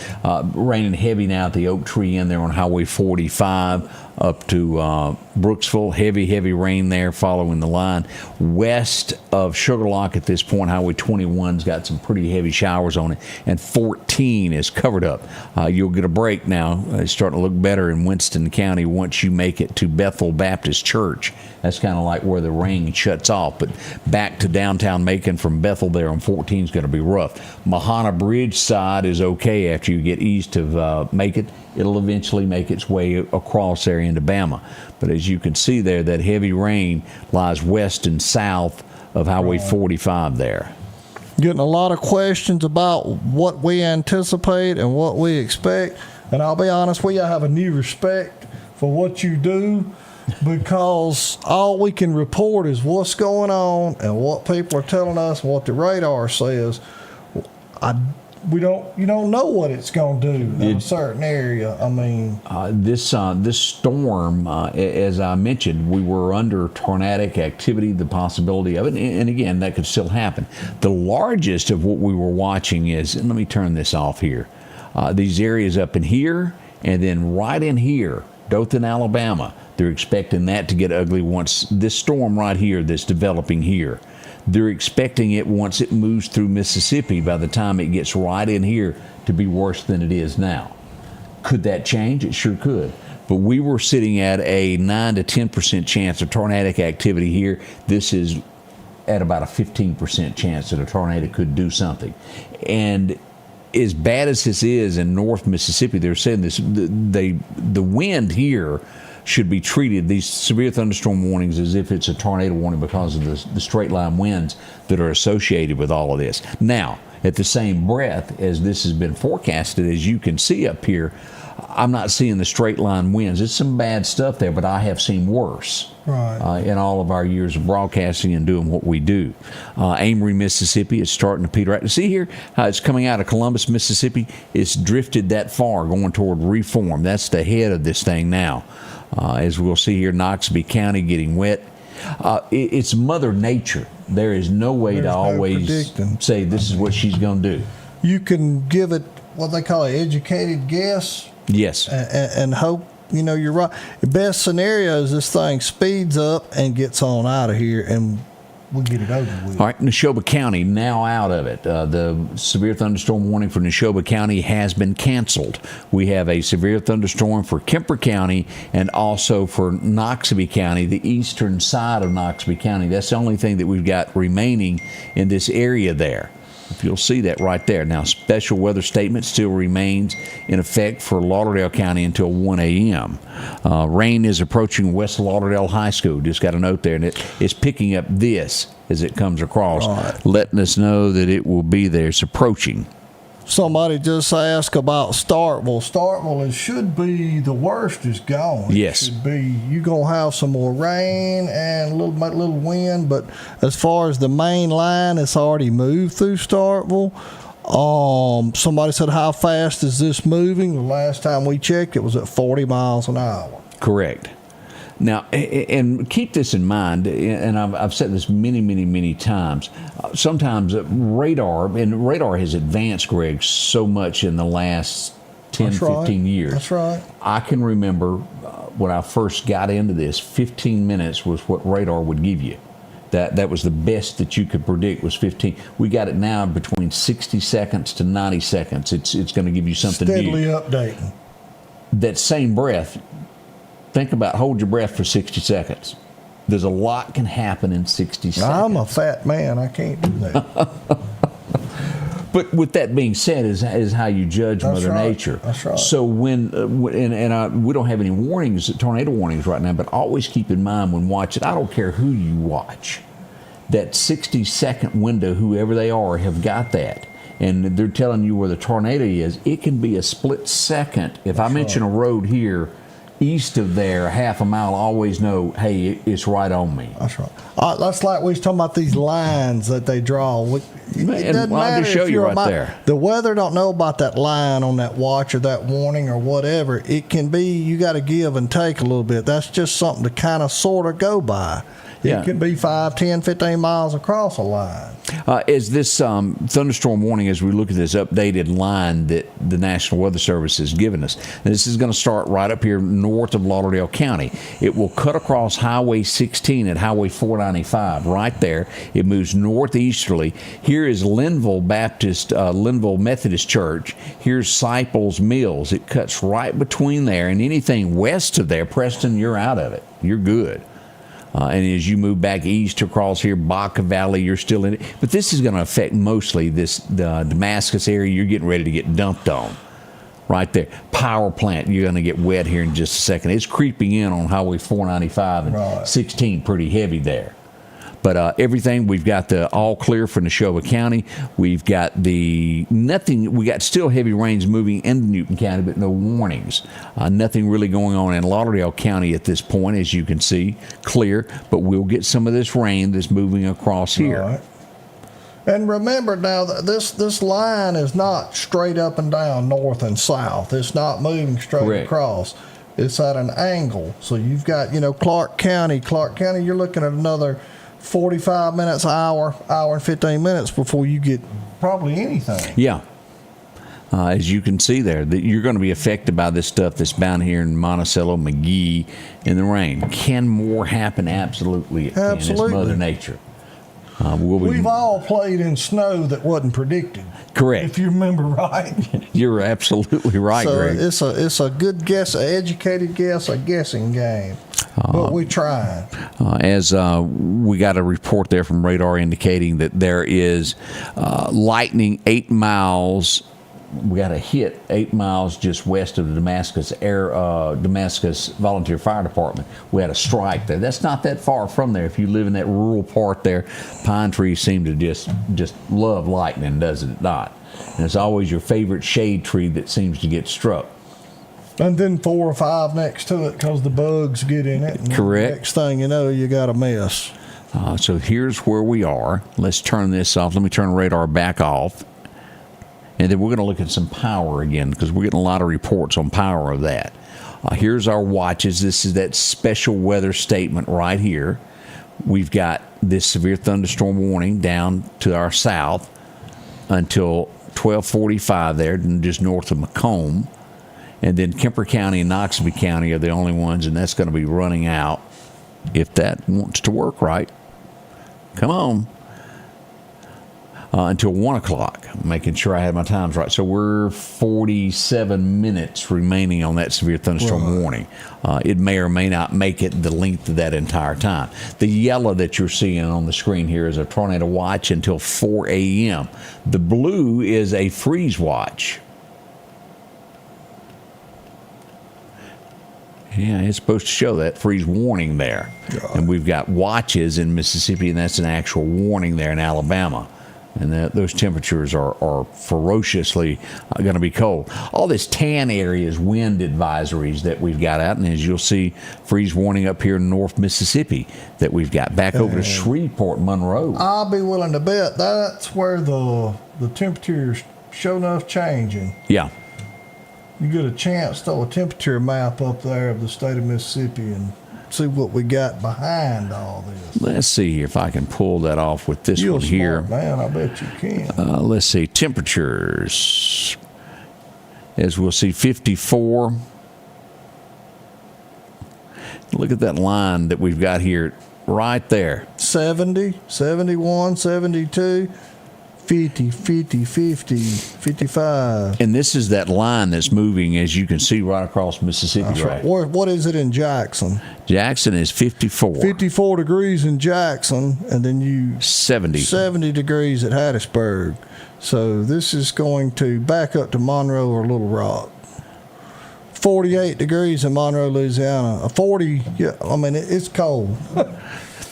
Raining heavy now at the Oak Tree Inn there on Highway 45 up to Brooksville. Heavy rain there following the line. West of Sugarlock at this point, Highway 21's got some pretty heavy showers on it. And 14 is covered up. You'll get a break now. It's starting to look better in Winston County once you make it to Bethel Baptist Church. That's kind of like where the rain shuts off. But back to downtown Macon from Bethel there on 14 is going to be rough. Mahana Bridge side is okay after you get east of Macon. It'll eventually make its way across there into Bama. But as you can see there, that heavy rain lies west and south of Highway 45 there. Getting a lot of questions about what we anticipate and what we expect. And I'll be honest with you, I have a new respect for what you do. because all we can report is what's going on and what people are telling us, what the radar says. You don't know what it's going to do in a certain area. I mean, this storm, as I mentioned, we were under tornadic activity, the possibility of it, and again, that could still happen. The largest of what we were watching is, and let me turn this off here, these areas up in here, and then right in here, Dothan, Alabama. They're expecting that to get ugly once this storm right here that's developing here. They're expecting it once it moves through Mississippi, by the time it gets right in here, to be worse than it is now. Could that change? It sure could. But we were sitting at a 9 to 10% chance of tornadic activity here. This is at about a 15% chance that a tornado could do something. And as bad as this is in North Mississippi, they're saying this, the wind here should be treated, these severe thunderstorm warnings, as if it's a tornado warning because of the straight line winds that are associated with all of this. Now, at the same breath as this has been forecasted, as you can see up here, I'm not seeing the straight line winds. It's some bad stuff there, but I have seen worse in all of our years of broadcasting and doing what we do. Amory, Mississippi is starting to peter out. See here how it's coming out of Columbus, Mississippi? It's drifted that far, going toward Reform. That's the head of this thing now. As we'll see here, Noxubee County getting wet. It's Mother Nature. There is no way to always say this is what she's going to do. You can give it what they call an educated guess. Yes. And hope, you're right. The best scenario is this thing speeds up and gets on out of here, and we'll get it over with. All right, Neshoba County now out of it. The severe thunderstorm warning for Neshoba County has been canceled. We have a severe thunderstorm for Kemper County and also for Noxubee County, the eastern side of Noxubee County. That's the only thing that we've got remaining in this area there. If you'll see that right there. Now, special weather statement still remains in effect for Lauderdale County until 1 a.m. Rain is approaching West Lauderdale High School. Just got a note there, and it's picking up this as it comes across, letting us know that it will be there. It's approaching. Somebody just asked about Starkville. Starkville should be the worst is gone. Yes. It should be, you're going to have some more rain and a little wind, but as far as the main line, it's already moved through Starkville. Somebody said, how fast is this moving? The last time we checked, it was at 40 miles an hour. Correct. Now, and keep this in mind, and I've said this many times, sometimes radar has advanced, Greg, so much in the last 10, 15 years. That's right. I can remember when I first got into this, 15 minutes was what radar would give you. That was the best that you could predict was 15. We got it now between 60 seconds to 90 seconds. It's going to give you something steadily new. Updating. That same breath, think about hold your breath for 60 seconds. There's a lot can happen in 60 seconds. I'm a fat man. I can't do that. But with that being said, is how you judge Mother Nature. That's right. So we don't have any warnings, tornado warnings right now, but always keep in mind when watching, I don't care who you watch, that 60-second window, whoever they are, have got that. And they're telling you where the tornado is. It can be a split second. If I mention a road here, east of there, half a mile, always know, hey, it's right on me. That's right. That's like we was talking about these lines that they draw. It doesn't matter I'll just show you right there. The weather don't know about that line on that watch or that warning or whatever. It can be, you got to give and take a little bit. That's just something to kind of sort of go by. It can be 5, 10, 15 miles across a line. As this thunderstorm warning, as we look at this updated line that the National Weather Service has given us, this is going to start right up here north of Lauderdale County. It will cut across Highway 16 at Highway 495 right there. It moves northeasterly. Here is Linville Methodist Church. Here's Siples Mills. It cuts right between there, and anything west of there, Preston, you're out of it. You're good. And as you move back east across here, Baca Valley, you're still in it. But this is going to affect mostly the Damascus area. You're getting ready to get dumped on right there. Power plant, you're going to get wet here in just a second. It's creeping in on Highway 495 and 16 pretty heavy there. But everything, we've got the all clear for Neshoba County. We've got we got still heavy rains moving into Newton County, but no warnings. Nothing really going on in Lauderdale County at this point, as you can see, clear. But we'll get some of this rain that's moving across here. Right. And remember now that this line is not straight up and down north and south. It's not moving straight Correct. across. It's at an angle. So you've got, Clark County, you're looking at another 45 minutes, hour and 15 minutes before you get probably anything. Yeah. As you can see there, that you're going to be affected by this stuff that's bound here in Monticello, McGee, in the rain. Can more happen? Absolutely it can. It's Mother Nature. We've all played in snow that wasn't predicted. Correct. If you remember right. You're absolutely right, So Greg. it's a good guess, an educated guess, a guessing game. But we tried. As we got a report there from radar indicating that there is lightning 8 miles. We got a hit 8 miles just west of the Damascus Volunteer Fire Department. We had a strike there. That's not that far from there. If you live in that rural part there, pine trees seem to just love lightning, does it not? And it's always your favorite shade tree that seems to get struck. And then 4 or 5 next to it because the bugs get in it. And Correct. Next thing you know, you got a mess. So here's where we are. Let's turn this off. Let me turn the radar back off. And then we're going to look at some power again because we're getting a lot of reports on power of that. Here's our watches. This is that special weather statement right here. We've got this severe thunderstorm warning down to our south until 12:45 there, just north of Macomb. And then Kemper County and Noxubee County are the only ones, and that's going to be running out if that wants to work right. Come on. Until 1 o'clock, making sure I have my times right. So we're 47 minutes remaining on that severe thunderstorm warning. It may or may not make it the length of that entire time. The yellow that you're seeing on the screen here is a tornado watch until 4 a.m. The blue is a freeze watch. Yeah, it's supposed to show that freeze warning there. God. And we've got watches in Mississippi, and that's an actual warning there in Alabama. And those temperatures are ferociously going to be cold. All this tan area is wind advisories that we've got out. And as you'll see, freeze warning up here in North Mississippi that we've got back over to Shreveport, Monroe. I'll be willing to bet that's where the temperature's sure enough changing. Yeah. You get a chance to throw a temperature map up there of the state of Mississippi and see what we got behind all this. Let's see here if I can pull that off with this You're one here. Smart, man, I bet you can. Let's see, temperatures. As we'll see, 54. Look at that line that we've got here right there. 70, 71, 72. 50, 50, 50, 55. And this is that line that's moving, as you can see, right across Mississippi. That's right. What is it in Jackson? Jackson is 54. 54 degrees in Jackson, and then 70 degrees at Hattiesburg. So this is going to back up to Monroe or Little Rock. 48 degrees in Monroe, Louisiana. 40, yeah, I mean, it's cold.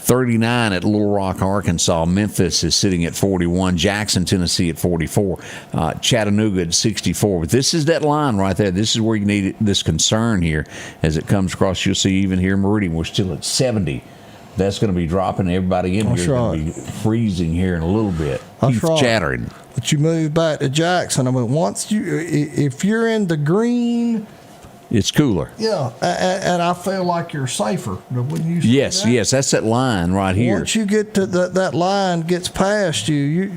39 at Little Rock, Arkansas. Memphis is sitting at 41. Jackson, Tennessee at 44. Chattanooga at 64. But this is that line right there. This is where you need this concern here as it comes across. You'll see even here in Meridian, we're still at 70. That's going to be dropping. Everybody in here is going to be freezing here in a little bit. Keith chattering. But you move back to Jackson. I mean, if you're in the green, it's cooler. Yeah, and I feel like you're safer. When you yes, that's that line right here. Once you get to that line gets past you're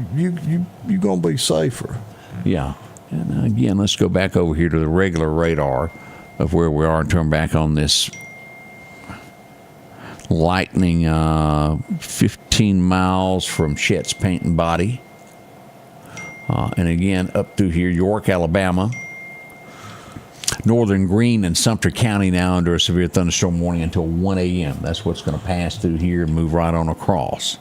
gonna be safer. Yeah, and again, let's go back over here to the regular radar of where we are and turn back on this lightning. 15 miles from Chet's Paint and Body, and again up through here, York, Alabama. Northern Greene and Sumter County now under a severe thunderstorm warning until 1 a.m. That's what's going to pass through here and move right on across.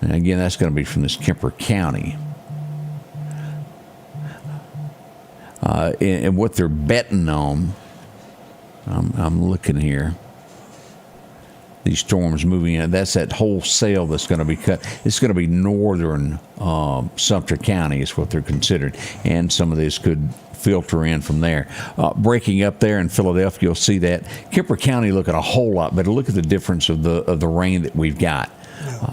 And again, that's going to be from this Kemper County. And what they're betting on, I'm looking here. these storms moving in. That's that whole sail that's going to be cut. It's going to be northern Sumter County is what they're considered, and some of this could filter in from there. Breaking up there in Philadelphia, you'll see that. Kemper County looking a whole lot better. Look at the difference of the rain that we've got.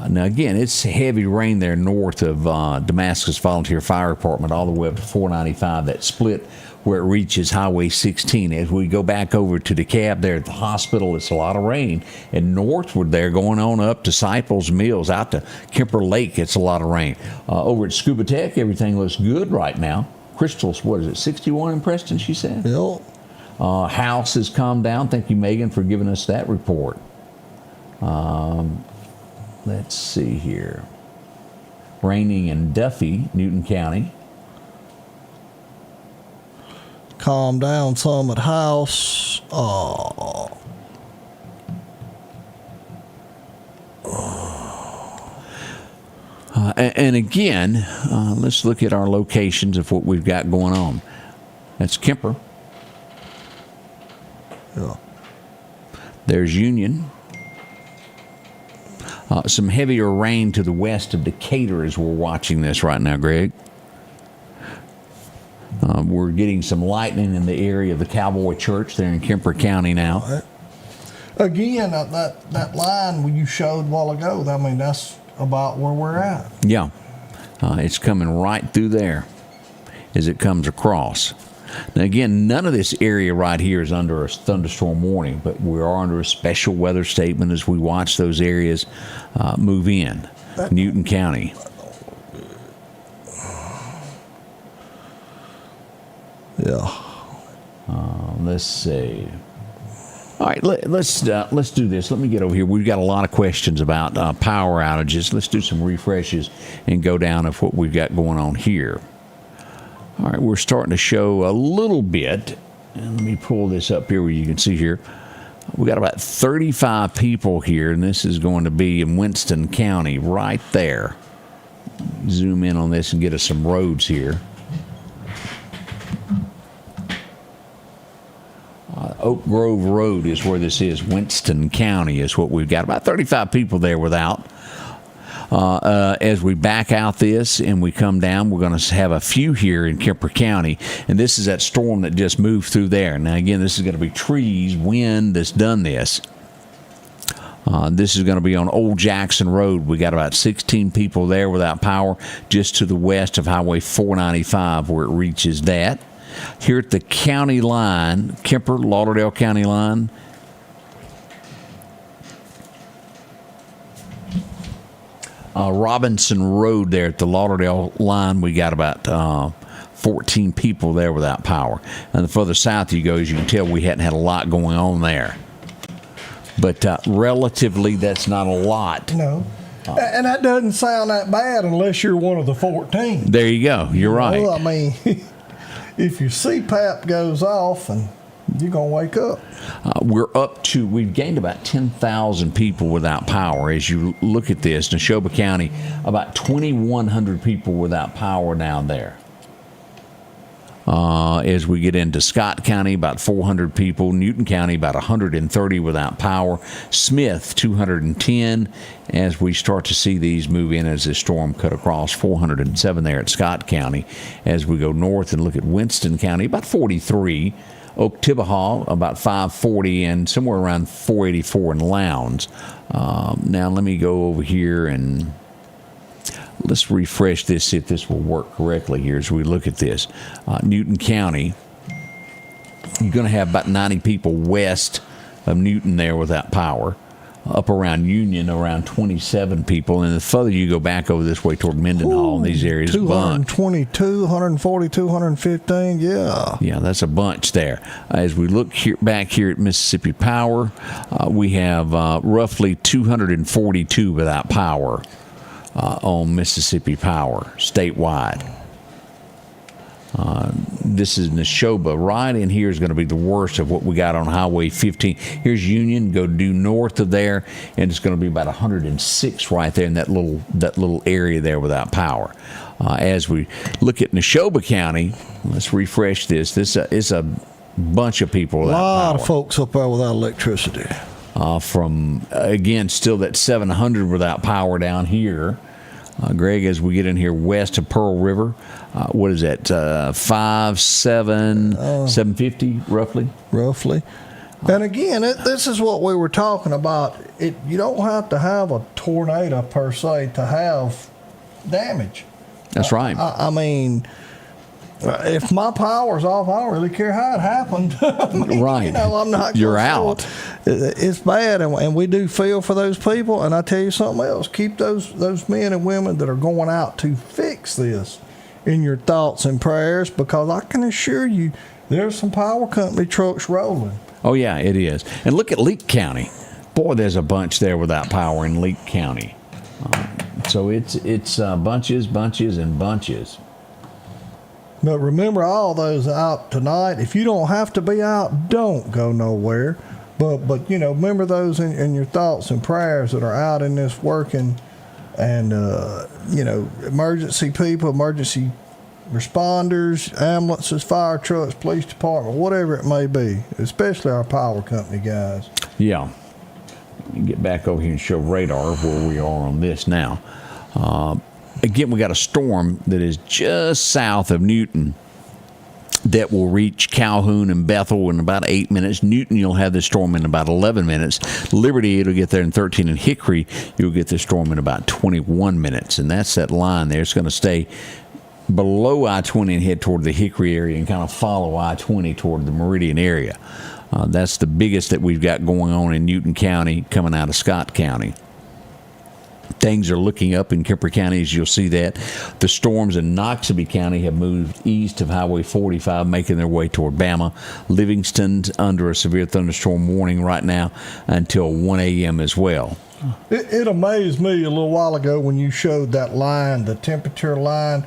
Now, again, it's heavy rain there north of Damascus Volunteer Fire Department all the way up to 495, that split where it reaches Highway 16. As we go back over to DeKalb there at the hospital, it's a lot of rain. And northward there, going on up to Cypress Mills, out to Kemper Lake, it's a lot of rain. Over at Scuba Tech, everything looks good right now. Crystal's, what is it, 61 in Preston, she said? Yep. House has calmed down. Thank you, Megan, for giving us that report. Let's see here. Raining in Duffy, Newton County. Calm down some at House. And again, let's look at our locations of what we've got going on. That's Kemper. Yeah. There's Union. Some heavier rain to the west of Decatur as we're watching this right now, Greg. We're getting some lightning in the area of the Cowboy Church there in Kemper County now. Right. Again, that line you showed a while ago, I mean, that's about where we're at. Yeah. It's coming right through there as it comes across. Now, again, none of this area right here is under a thunderstorm warning, but we are under a special weather statement as we watch those areas move in. Newton County. Yeah. Let's see. All right, let's do this. Let me get over here. We've got a lot of questions about power outages. Let's do some refreshes and go down of what we've got going on here. All right, we're starting to show a little bit. And let me pull this up here where you can see here. We got about 35 people here, and this is going to be in Winston County right there. Zoom in on this and get us some roads here. Oak Grove Road is where this is. Winston County is what we've got. About 35 people there without. As we back out this and we come down, we're going to have a few here in Kemper County. And this is that storm that just moved through there. Now, again, this is going to be trees, wind that's done this. This is going to be on Old Jackson Road. We got about 16 people there without power just to the west of Highway 495 where it reaches that. Here at the county line, Kemper, Lauderdale County line, Robinson Road there at the Lauderdale line, we got about 14 people there without power. And the further south you go, as you can tell, we hadn't had a lot going on there. But relatively, that's not a lot. No. And that doesn't sound that bad unless you're one of the 14. There you go. You're right. Well, I mean, if your CPAP goes off, and you're going to wake up. We've gained about 10,000 people without power. As you look at this, Neshoba County, about 2,100 people without power down there. As we get into Scott County, about 400 people. Newton County, about 130 without power. Smith, 210. As we start to see these move in as this storm cut across, 407 there at Scott County. As we go north and look at Winston County, about 43. Oak Tibahaw, about 540, and somewhere around 484 in Lowndes. Now let me go over here and let's refresh this, see if this will work correctly here as we look at this. Newton County, you're going to have about 90 people west of Newton there without power. Up around Union, around 27 people. And the further you go back over this way toward Mendenhall in these areas, 222, 142, 115, yeah. Yeah, that's a bunch there. As we look back here at Mississippi Power, we have roughly 242 without power on Mississippi Power statewide. This is Neshoba. Right in here is going to be the worst of what we got on Highway 15. Here's Union. Go due north of there, and it's going to be about 106 right there in that little area there without power. As we look at Neshoba County, let's refresh this. This is a bunch of people without power. A lot of folks up there without electricity. from, again, still that 700 without power down here. Greg, as we get in here west of Pearl River, what is that, 750 roughly? Roughly. And again, this is what we were talking about. You don't have to have a tornado per se to have damage. That's right. I mean, if my power's off, I don't really care how it happened. I mean, right. I'm not. You're out. It's bad, and we do feel for those people. And I tell you something else: keep those men and women that are going out to fix this in your thoughts and prayers, because I can assure you, there's some power company trucks rolling. Oh yeah, it is. And look at Leake County. Boy, there's a bunch there without power in Leake County. So it's bunches, and bunches. But remember, all those out tonight. If you don't have to be out, don't go nowhere. But remember those in your thoughts and prayers that are out in this working, and emergency people, emergency responders, ambulances, fire trucks, police department, whatever it may be, especially our power company guys. Yeah. Let me get back over here and show radar where we are on this now. Again, we got a storm that is just south of Newton that will reach Calhoun and Bethel in about 8 minutes. Newton, you'll have this storm in about 11 minutes. Liberty, it'll get there in 13. And Hickory, you'll get this storm in about 21 minutes. And that's that line there. It's going to stay below I-20 and head toward the Hickory area and kind of follow I-20 toward the Meridian area. That's the biggest that we've got going on in Newton County coming out of Scott County. Things are looking up in Kemper County, as you'll see that. The storms in Noxubee County have moved east of Highway 45, making their way toward Bama. Livingston's under a severe thunderstorm warning right now until 1 a.m. as well. It amazed me a little while ago when you showed that line, the temperature line.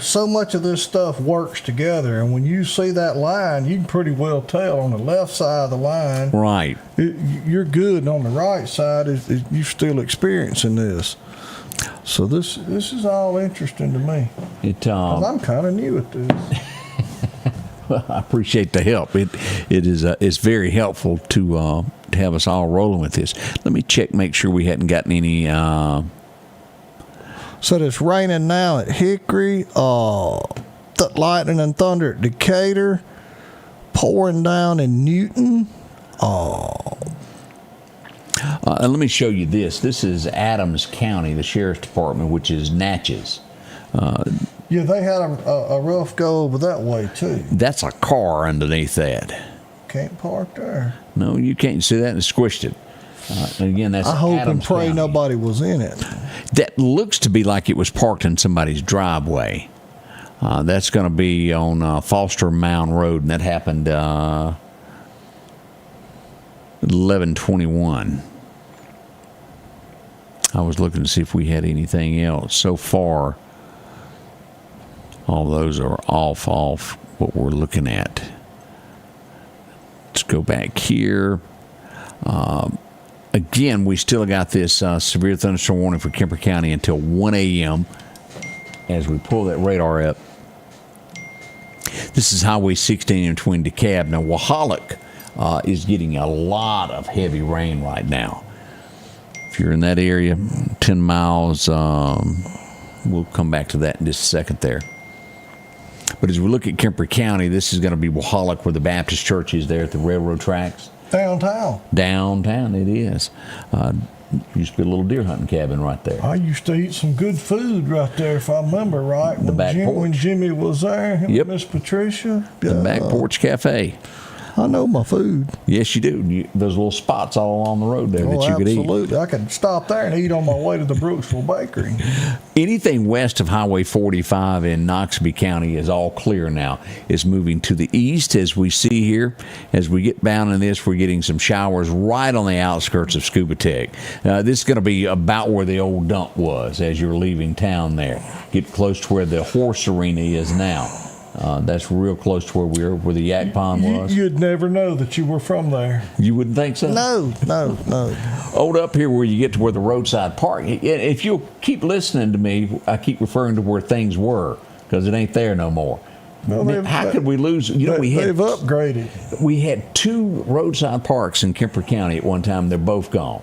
So much of this stuff works together, and when you see that line, you can pretty well tell on the left side of the line. Right. You're good, and on the right side, you're still experiencing this. So this is all interesting to me. 'Cause I'm kind of new at this. Well, I appreciate the help. It is it's very helpful to have us all rolling with this. Let me check, make sure we hadn't gotten any. So it's raining now at Hickory, lightning and thunder at Decatur, pouring down in Newton. And let me show you this. This is Adams County, the Sheriff's Department, which is Natchez. Yeah, they had a rough go over that way, too. That's a car underneath that. Can't park there. No, you can't see that, and squished it. And again, that's I hope Adams and pray County. nobody was in it. That looks to be like it was parked in somebody's driveway. That's going to be on Foster Mound Road, and that happened 11:21. I was looking to see if we had anything else. So far, all those are off what we're looking at. Let's go back here. Again, we still got this severe thunderstorm warning for Kemper County until 1 a.m. as we pull that radar up. This is Highway 16 in between DeKalb. Now, Wahalak is getting a lot of heavy rain right now. If you're in that area, 10 miles, we'll come back to that in just a second there. But as we look at Kemper County, this is going to be Wahalak, where the Baptist church is there at the railroad tracks. Downtown, it is. Used to be a little deer hunting cabin right there. I used to eat some good food right there, if I remember right. When Jimmy was there, him and Miss Patricia. The Back Porch Cafe. I know my food. Yes, you do. There's little spots all along the road there that you could eat. Absolutely. I could stop there and eat on my way to the Brooksville Bakery. Anything west of Highway 45 in Noxubee County is all clear now. It's moving to the east, as we see here. As we get down in this, we're getting some showers right on the outskirts of Scuba Tech. This is going to be about where the old dump was as you're leaving town there. Get close to where the horse arena is now. That's real close to where the yak pond was. You'd never know that you were from there. You wouldn't think so? No. Old up here where you get to where the roadside park. If you'll keep listening to me, I keep referring to where things were, because it ain't there no more. Well, How could we lose? You know, they've upgraded. We had 2 roadside parks in Kemper County at one time. They're both gone.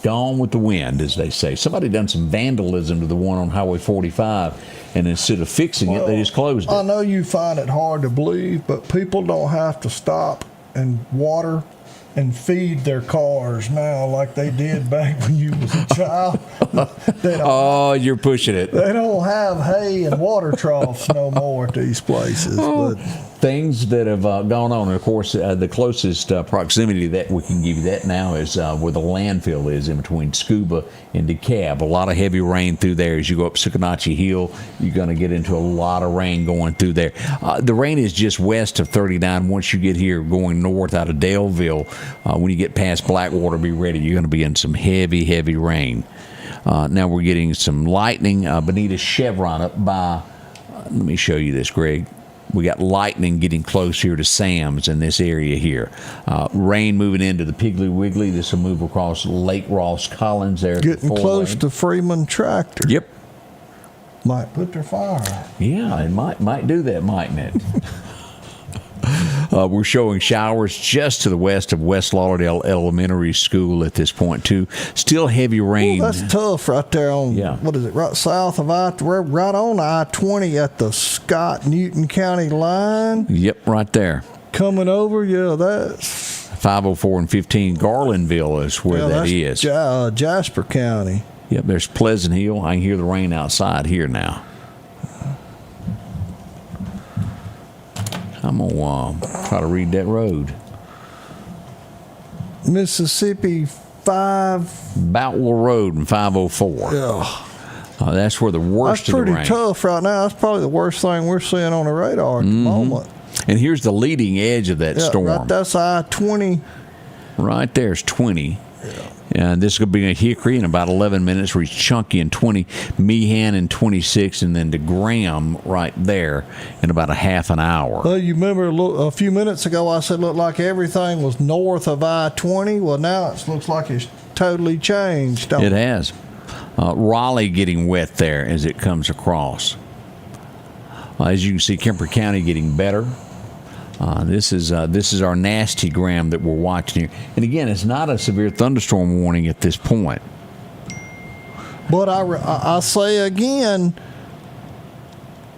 Gone with the wind, as they say. Somebody done some vandalism to the one on Highway 45, and instead of fixing it, they just closed it. I know you find it hard to believe, but people don't have to stop and water and feed their cars now like they did back when you was a child. Oh, you're pushing it. They don't have hay and water troughs no more at these places. But Things that have gone on. And of course, the closest proximity that we can give you that now is where the landfill is in between Scuba and DeKalb. A lot of heavy rain through there. As you go up Sickanotchee Hill, you're going to get into a lot of rain going through there. The rain is just west of 39. Once you get here going north out of Daleville, when you get past Blackwater, be ready. You're going to be in some heavy, heavy rain. Now we're getting some lightning. Bonita Chevron up by, let me show you this, Greg. We got lightning getting close here to Sam's in this area here. Rain moving into the Piggly Wiggly. This will move across Lake Ross Collins there. getting close to Freeman Tractor. Yep. Might put their fire out. Yeah, it might do that, mightn't it? We're showing showers just to the west of West Lauderdale Elementary School at this point, too. Still heavy rain. Well, that's tough right there on, what is it, right south of we're right on I-20 at the Scott-Newton County line. Yep, right there. Coming over, that's 504 and 15 Garlandville is where that is. Jasper County. Yep, there's Pleasant Hill. I can hear the rain outside here now. I'm going to try to read that road. Mississippi 5. Boutwell Road and 504. Yeah. That's where the worst of the rain. That's pretty tough right now. That's probably the worst thing we're seeing on the radar at the moment. And here's the leading edge of that storm. Right, that's I-20. Right there's 20. Yeah. And this is going to be a Hickory in about 11 minutes. Reach Chunky in 20, Meehan in 26, and then to Graham right there in about a half an hour. Well, you remember a few minutes ago I said it looked like everything was north of I-20. Well, now it looks like it's totally changed. It has. Raleigh getting wet there as it comes across. As you can see, Kemper County getting better. This is our nasty gram that we're watching here. And again, it's not a severe thunderstorm warning at this point. But I say again,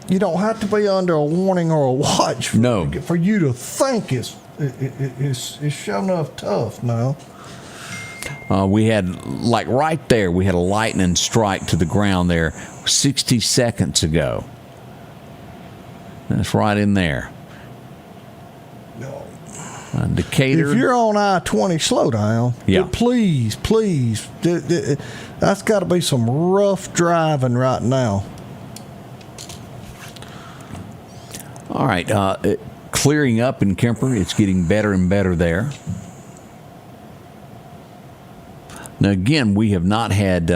you don't have to be under a warning or a watch for you to think it's sure enough tough now. We had, like right there, we had a lightning strike to the ground there 60 seconds ago. That's right in there. Decatur. If you're on I-20, slow down. Yeah. Please. That's got to be some rough driving right now. All right. Clearing up in Kemper. It's getting better and better there. Now, again, we have not had,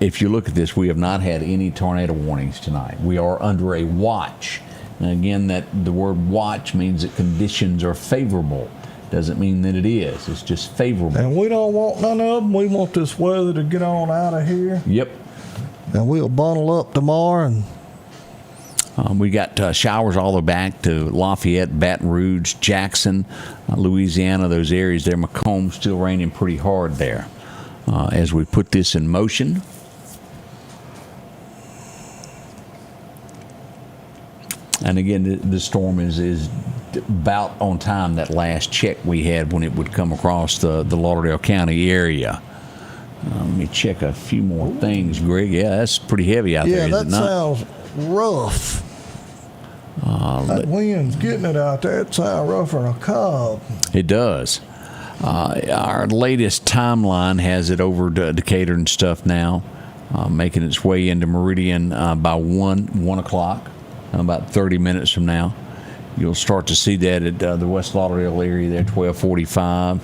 if you look at this, we have not had any tornado warnings tonight. We are under a watch. And again, the word watch means that conditions are favorable. Doesn't mean that it is. It's just favorable. And we don't want none of them. We want this weather to get on out of here. Yep. And we'll bundle up tomorrow. And we got showers all the way back to Lafayette, Baton Rouge, Jackson, Louisiana, those areas there. Macomb still raining pretty hard there. As we put this in motion. And again, the storm is about on time. That last check we had when it would come across the Lauderdale County area. Let me check a few more things, Greg. Yeah, that's pretty heavy out there, is it not? Yeah, that sounds rough. That wind's getting it out there. It sounds rougher than a cob. It does. Our latest timeline has it over to Decatur and stuff now, making its way into Meridian by 1 o'clock. About 30 minutes from now, you'll start to see that at the West Lauderdale area there, 12:45,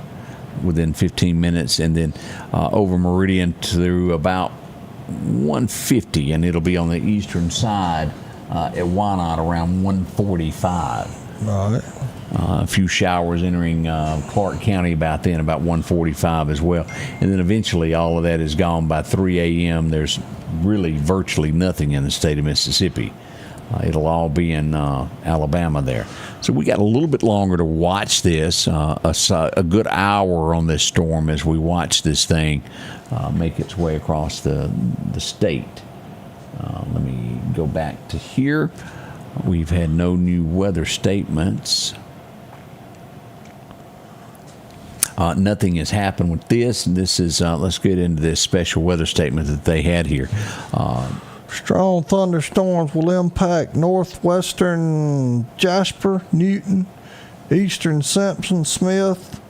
within 15 minutes, and then over Meridian through about 1:50, and it'll be on the eastern side at Wynot around 1:45. Right. A few showers entering Clark County about then, about 1:45 as well. And then eventually all of that is gone by 3 a.m. There's really virtually nothing in the state of Mississippi. It'll all be in Alabama there. So we got a little bit longer to watch this, a good hour on this storm as we watch this thing make its way across the state. Let me go back to here. We've had no new weather statements. Nothing has happened with this. This is, let's get into this special weather statement that they had here. Strong thunderstorms will impact northwestern Jasper, Newton, eastern Simpson, Smith,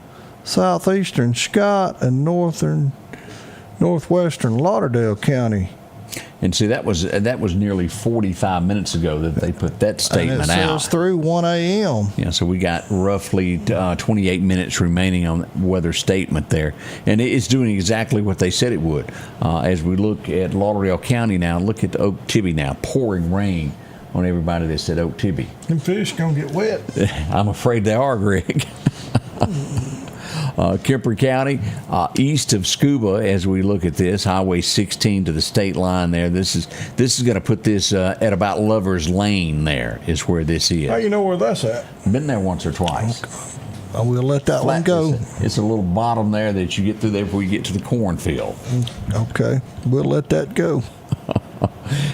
southeastern Scott, and northwestern Lauderdale County. And see, that was nearly 45 minutes ago that they put that statement and it out. says through 1 a.m. Yeah, so we got roughly 28 minutes remaining on the weather statement there. And it's doing exactly what they said it would. As we look at Lauderdale County now, look at the Oak Tibby now, pouring rain on everybody that's at Oak Tibby. Them fish going to get wet. I'm afraid they are, Greg. Kemper County, east of Scuba, as we look at this, Highway 16 to the state line there. This is going to put this at about Lover's Lane there is where this is. How you know where that's at? Been there once or twice. I will let that one go. It's a little bottom there that you get through there before you get to the cornfield. Okay, we'll let that go.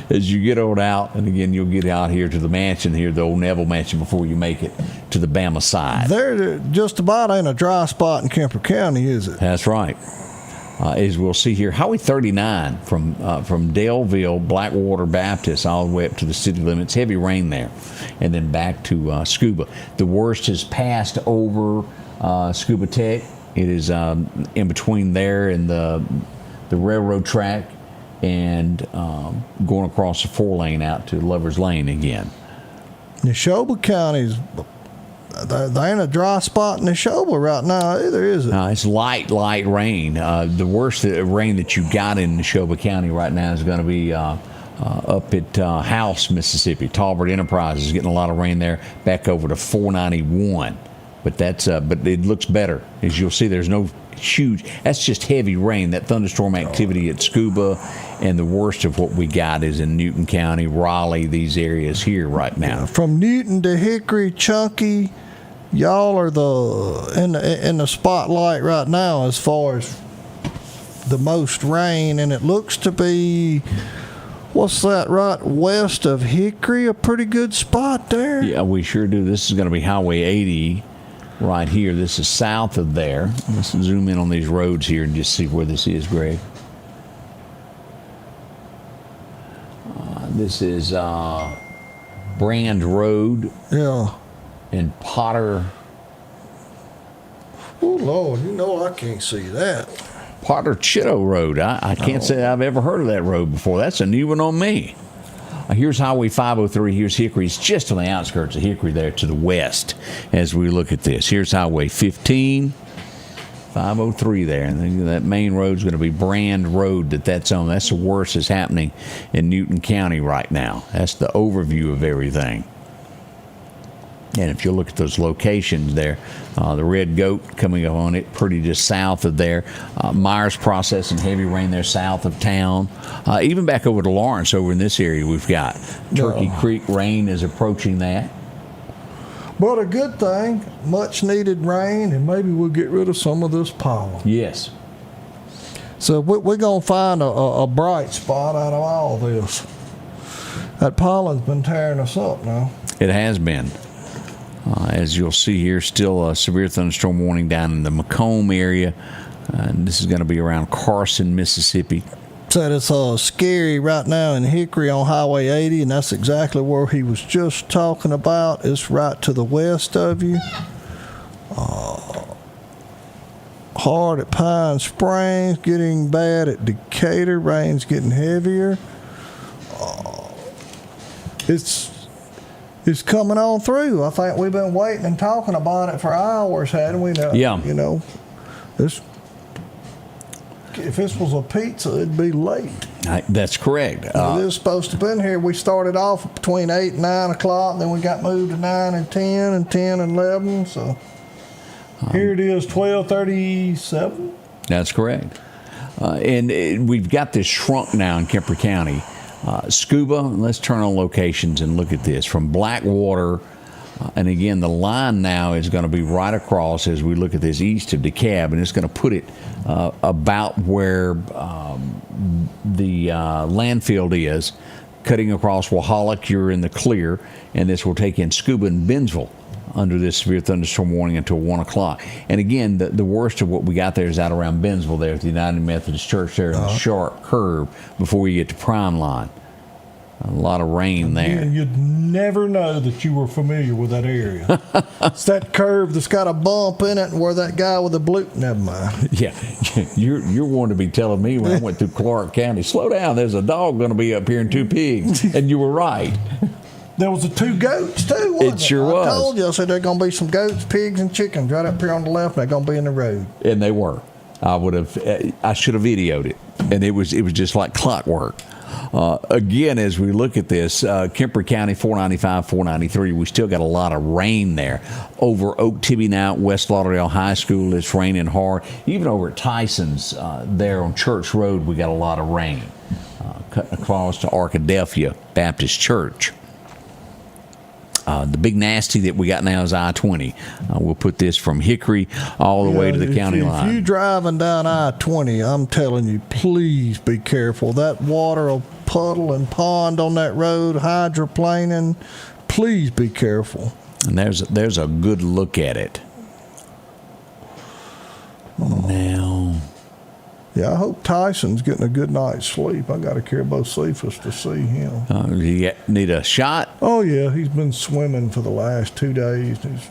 As you get on out, and again, you'll get out here to the mansion here, the old Neville mansion, before you make it to the Bama side. There just about ain't a dry spot in Kemper County, is it? That's right. As we'll see here, Highway 39 from Daleville, Blackwater Baptist, all the way up to the city limits. Heavy rain there, and then back to Scuba. The worst has passed over Scuba Tech. It is in between there and the railroad track, and going across the 4-lane out to Lover's Lane again. Neshoba County's, there ain't a dry spot in Neshoba right now either, is it? It's light rain. The worst rain that you got in Neshoba County right now is going to be up at House, Mississippi. Talbert Enterprises is getting a lot of rain there, back over to 491. But but it looks better. As you'll see, there's no huge, that's just heavy rain. That thunderstorm activity at Scuba, and the worst of what we got is in Newton County, Raleigh, these areas here right now. From Newton to Hickory, Chunky, y'all are in the spotlight right now as far as the most rain, and it looks to be, what's that, right west of Hickory, a pretty good spot there. Yeah, we sure do. This is going to be Highway 80 right here. This is south of there. Let's zoom in on these roads here and just see where this is, Greg. This is Brand Road. Yeah. And Potter. Oh, Lord, you know I can't see that. Potter Chitto Road. I can't say I've ever heard of that road before. That's a new one on me. Here's Highway 503. Here's Hickory. It's just on the outskirts of Hickory there to the west as we look at this. Here's Highway 15, 503 there. And that main road's going to be Brand Road that's on. That's the worst that's happening in Newton County right now. That's the overview of everything. And if you look at those locations there, the Red Goat coming up on it, pretty just south of there. Myers Processing, heavy rain there south of town. Even back over to Lawrence, over in this area, we've got Turkey Creek. Rain is approaching that. But a good thing, much needed rain, and maybe we'll get rid of some of this pollen. Yes. So we're going to find a bright spot out of all this. That pollen's been tearing us up now. It has been. As you'll see here, still a severe thunderstorm warning down in the Macomb area. And this is going to be around Carson, Mississippi. Said it's scary right now in Hickory on Highway 80, and that's exactly where he was just talking about. It's right to the west of you. Hard at Pine Springs, getting bad at Decatur. Rain's getting heavier. It's coming on through. I think we've been waiting and talking about it for hours, hadn't we? Yeah. You know, if this was a pizza, it'd be late. That's correct. It is supposed to have been here. We started off between 8 and 9 o'clock, and then we got moved to 9 and 10 and 10 and 11. So here it is, 12:37. That's correct. And we've got this shrunk now in Kemper County. Scuba, let's turn on locations and look at this. From Blackwater, and again, the line now is going to be right across as we look at this east of DeKalb, and it's going to put it about where the landfill is. Cutting across Wahalak, you're in the clear, and this will take in Scuba and Bennsville under this severe thunderstorm warning until 1 o'clock. And again, the worst of what we got there is out around Bennsville there at the United Methodist Church there in the sharp curve before you get to Prime Line. A lot of rain there. And you'd never know that you were familiar with that area. It's that curve that's got a bump in it where that guy with the blue... Never mind. Yeah, you're one to be telling me when I went through Clark County, slow down, there's a dog going to be up here and 2 pigs. And you were right. There was 2 goats, too, wasn't It sure was. I told you, I said there's going to be some goats, pigs, and chickens right up here on the left, and they're going to be in the road. And they were. I should have videoed it. And it was just like clockwork. Again, as we look at this, Kemper County, 495, 493, we still got a lot of rain there. Over Oak Tibby now, West Lauderdale High School, it's raining hard. Even over at Tyson's there on Church Road, we got a lot of rain. Cutting across to Arkadelphia Baptist Church. The big nasty that we got now is I-20. We'll put this from Hickory all the way to the county line. If you're driving down I-20, I'm telling you, please be careful. That water will puddle and pond on that road, hydroplaning. Please be careful. And there's a good look at it. Now... Yeah, I hope Tyson's getting a good night's sleep. I got to carry both Cephas to see him. You need a shot? Oh, yeah. He's been swimming for the last 2 days. His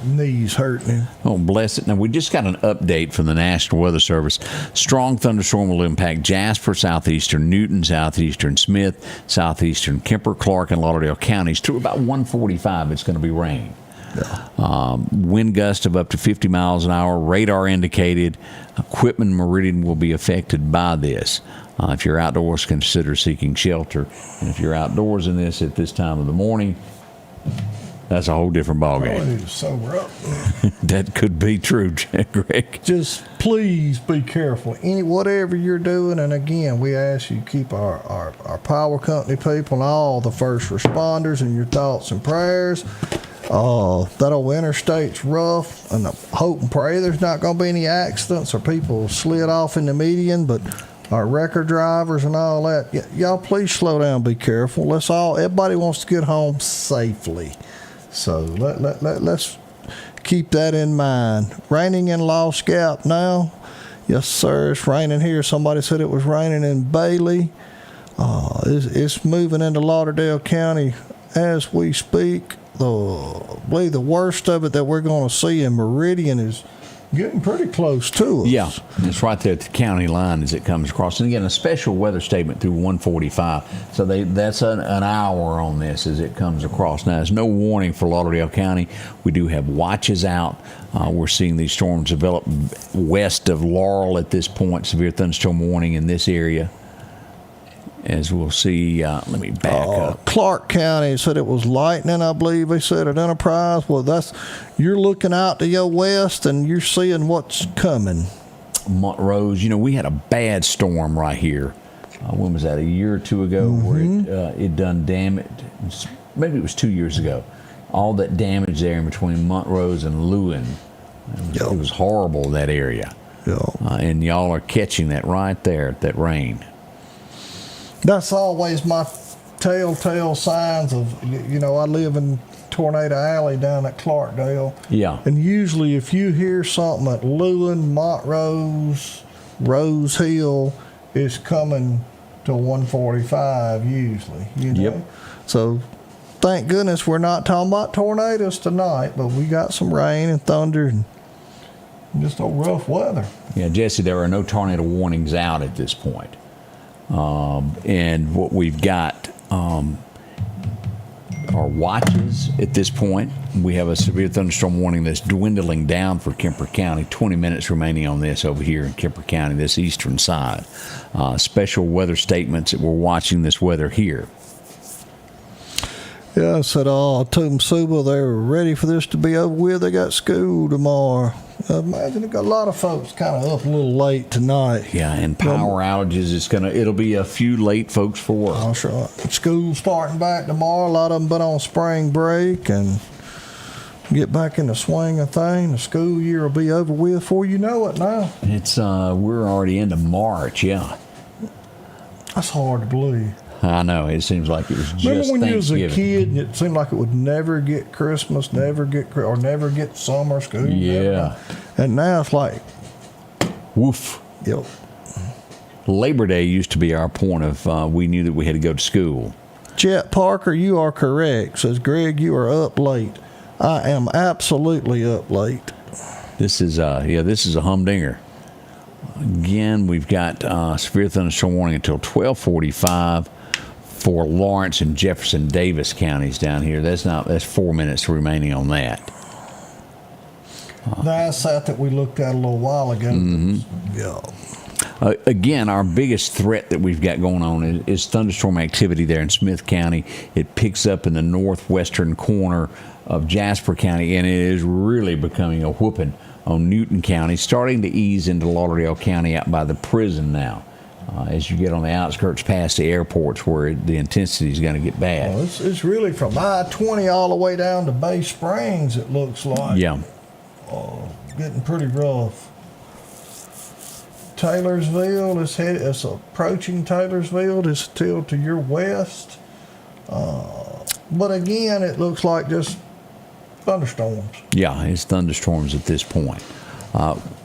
knees hurting him. Oh, bless it. Now, we just got an update from the National Weather Service. Strong thunderstorm will impact Jasper, southeastern Newton, southeastern Smith, southeastern Kemper, Clark, and Lauderdale counties. Through about 1:45, it's going to be rain. Yeah. Wind gust of up to 50 miles an hour. Radar indicated. Equipment Meridian will be affected by this. If you're outdoors, consider seeking shelter. And if you're outdoors in this at this time of the morning, that's a whole different ballgame. I need to sober up. That could be true, Greg. Just please be careful. Whatever you're doing, and again, we ask you keep our power company people and all the first responders in your thoughts and prayers. That old interstate's rough, and I hope and pray there's not going to be any accidents or people slid off in the median, but our record drivers and all that, y'all please slow down, be careful. Everybody wants to get home safely. So let's keep that in mind. Raining in Lost Gap now. Yes, sir, it's raining here. Somebody said it was raining in Bailey. It's moving into Lauderdale County as we speak. I believe the worst of it that we're going to see in Meridian is getting pretty close to us. Yeah, it's right there at the county line as it comes across. And again, a special weather statement through 1:45. So that's an hour on this as it comes across. Now, there's no warning for Lauderdale County. We do have watches out. We're seeing these storms develop west of Laurel at this point. Severe thunderstorm warning in this area. As we'll see, let me back up. Clark County said it was lightning, I believe they said at Enterprise. Well, you're looking out to your west and you're seeing what's coming. Montrose, we had a bad storm right here. When was that? A year or two ago, where it done damage. Maybe it was 2 years ago. All that damage there in between Montrose and Lewin. It was horrible, that area. And y'all are catching that right there, that rain. That's always my telltale signs of, I live in Tornado Alley down at Clarkdale. Yeah. And usually if you hear something at Lewin, Montrose, Rose Hill, it's coming to 1:45 usually, Yep. So thank goodness we're not talking about tornadoes tonight, but we got some rain and thunder and just a rough weather. Yeah, Jesse, there are no tornado warnings out at this point. And what we've got are watches at this point. We have a severe thunderstorm warning that's dwindling down for Kemper County. 20 minutes remaining on this over here in Kemper County, this eastern side. Special weather statements that we're watching this weather here. Yeah, I said, I told them Suba they were ready for this to be over with. They got school tomorrow. Imagine it got a lot of folks kind of up a little late tonight. Yeah, and power outages. It'll be a few late folks for work. That's right. School's starting back tomorrow. A lot of them been on spring break and get back in the swing of things. The school year will be over with before you know it now. It's we're already into March. Yeah, that's hard to believe. I know. It seems like it was just Remember when you was a Thanksgiving. kid and it seemed like it would never get Christmas, never get summer school. Yeah. And now it's like, Woof. yep. Labor Day used to be our point of we knew that we had to go to school. Chet Parker, you are correct. Says Greg, you are up late. I am absolutely up late. This is a humdinger. Again, we've got severe thunderstorm warning until 12:45 for Lawrence and Jefferson Davis counties down here. That's 4 minutes remaining on that. That's that we looked at a little while ago. Mm-hmm. Yeah. Again, our biggest threat that we've got going on is thunderstorm activity there in Smith County. It picks up in the northwestern corner of Jasper County, and it is really becoming a whooping on Newton County, starting to ease into Lauderdale County out by the prison now. As you get on the outskirts past the airports where the intensity is going to get bad. Well, it's really from I-20 all the way down to Bay Springs, it looks like. Yeah. Getting pretty rough. Taylorsville it's approaching Taylorsville. It's still to your west. But again, it looks like just thunderstorms. Yeah, it's thunderstorms at this point.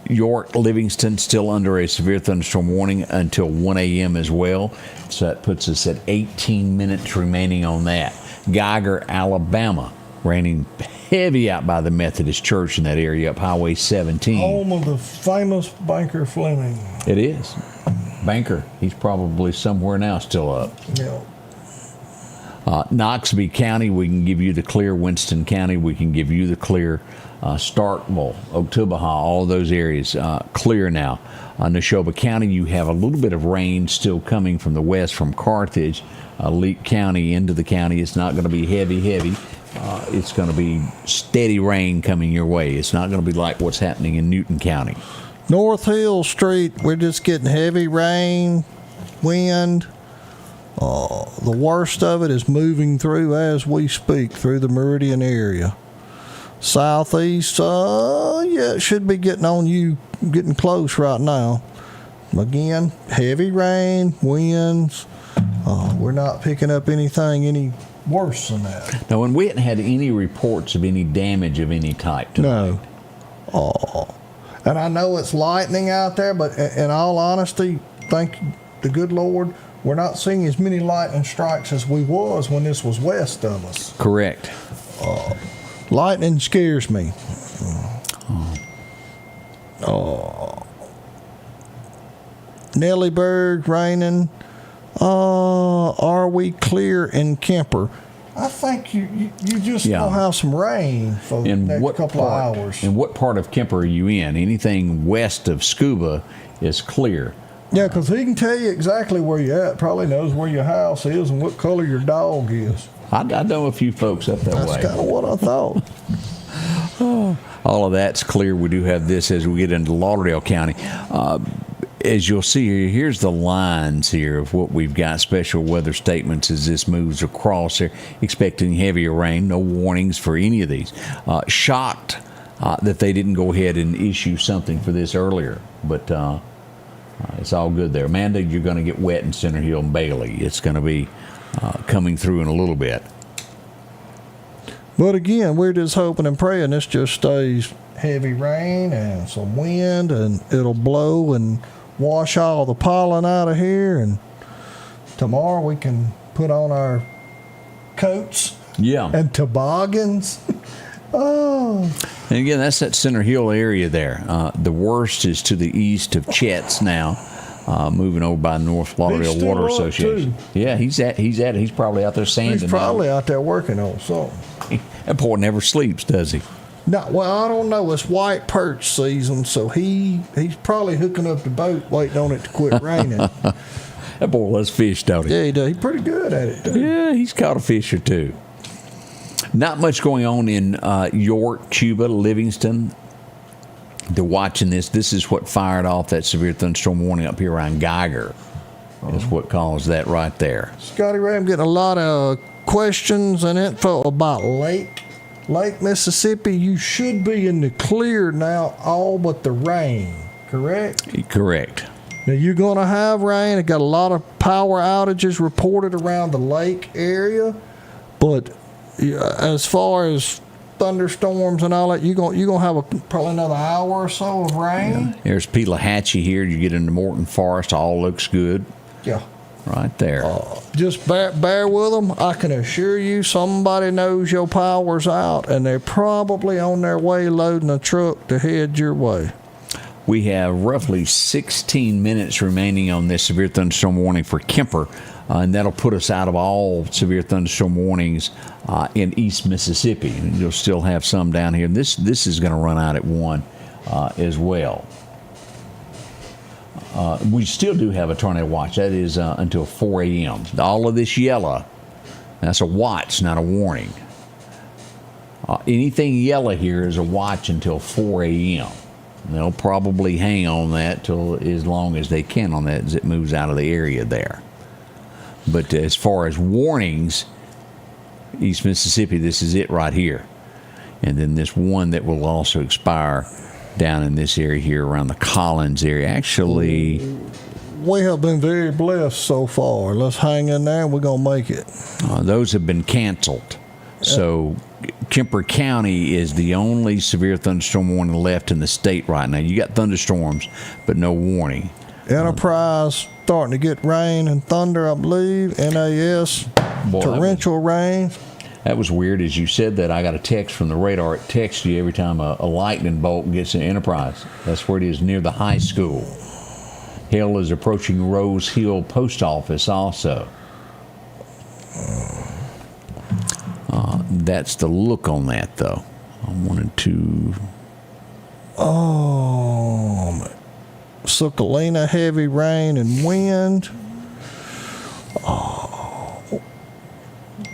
York, Livingston still under a severe thunderstorm warning until 1 a.m. as well. So that puts us at 18 minutes remaining on that. Geiger, Alabama, raining heavy out by the Methodist Church in that area up Highway 17. Home of the famous Banker Fleming. It is. Banker, he's probably somewhere now still up. Yeah. Knoxville County, we can give you the clear. Winston County, we can give you the clear. Starkville, Oktibbeha, all those areas clear now. Neshoba County, you have a little bit of rain still coming from the west from Carthage. Leake County into the county. It's not going to be heavy. It's going to be steady rain coming your way. It's not going to be like what's happening in Newton County. North Hill Street, we're just getting heavy rain, wind. The worst of it is moving through as we speak through the Meridian area. Southeast, it should be getting close right now. Again, heavy rain, winds. We're not picking up anything any worse than that. Now, and we hadn't had any reports of any damage of any type tonight. No. And I know it's lightning out there, but in all honesty, thank the good Lord, we're not seeing as many lightning strikes as we was when this was west of us. Correct. Lightning scares me. Nellyburg raining. Are we clear in Kemper? I think you just gonna have some rain for the next couple of hours. And what part of Kemper are you in? Anything west of Scuba is clear. Yeah, because he can tell you exactly where you're at. Probably knows where your house is and what color your dog is. I know a few folks up that way. That's kind of what I thought. All of that's clear. We do have this as we get into Lauderdale County. As you'll see here, here's the lines here of what we've got. Special weather statements as this moves across here. Expecting heavier rain. No warnings for any of these. Shocked that they didn't go ahead and issue something for this earlier. But it's all good there. Amanda, you're going to get wet in Center Hill and Bailey. It's going to be coming through in a little bit. But again, we're just hoping and praying this just stays heavy rain and some wind, and it'll blow and wash all the pollen out of here. And tomorrow we can put on our coats and toboggans. And again, that's that Center Hill area there. The worst is to the east of Chet's now, moving over by North Lauderdale Water Association. Yeah, he's probably out there sanding. He's probably out there working on something. That boy never sleeps, does he? No, well, I don't know. It's white perch season, so he's probably hooking up the boat, waiting on it to quit raining. That boy loves fish, don't he? Yeah, he does. He's pretty good at it, too. Yeah, he's caught a fish or two. Not much going on in York, Cuba, Livingston. to watching this. This is what fired off that severe thunderstorm warning up here around Geiger. Is what caused that right there. Scotty Ray, I'm getting a lot of questions and info about Lake Mississippi. You should be in the clear now, all but the rain, correct? Correct. Now, you're going to have rain. It got a lot of power outages reported around the lake area. But as far as thunderstorms and all that, you're going to have probably another hour or so of rain. Yeah. There's Pelahatchie here. You get into Morton Forest. All looks good. Yeah. Right there. Just bear with them. I can assure you somebody knows your power's out, and they're probably on their way loading a truck to head your way. We have roughly 16 minutes remaining on this severe thunderstorm warning for Kemper, and that'll put us out of all severe thunderstorm warnings in East Mississippi. You'll still have some down here. This is going to run out at 1 as well. We still do have a tornado watch. That is until 4 a.m. All of this yellow, that's a watch, not a warning. Anything yellow here is a watch until 4 a.m. They'll probably hang on that till as long as they can on that as it moves out of the area there. But as far as warnings, East Mississippi, this is it right here. And then this one that will also expire down in this area here around the Collins area. Actually, we have been very blessed so far. Let's hang in there and we're going to make it. Those have been canceled. So Kemper County is the only severe thunderstorm warning left in the state right now. You got thunderstorms, but no warning. Enterprise starting to get rain and thunder, I believe. NAS, torrential rain. That was weird. As you said that, I got a text from the radar. It texts you every time a lightning bolt gets in Enterprise. That's where it is, near the high school. Hail is approaching Rose Hill Post Office also. That's the look on that, though. I wanted to... Sucalina, heavy rain and wind.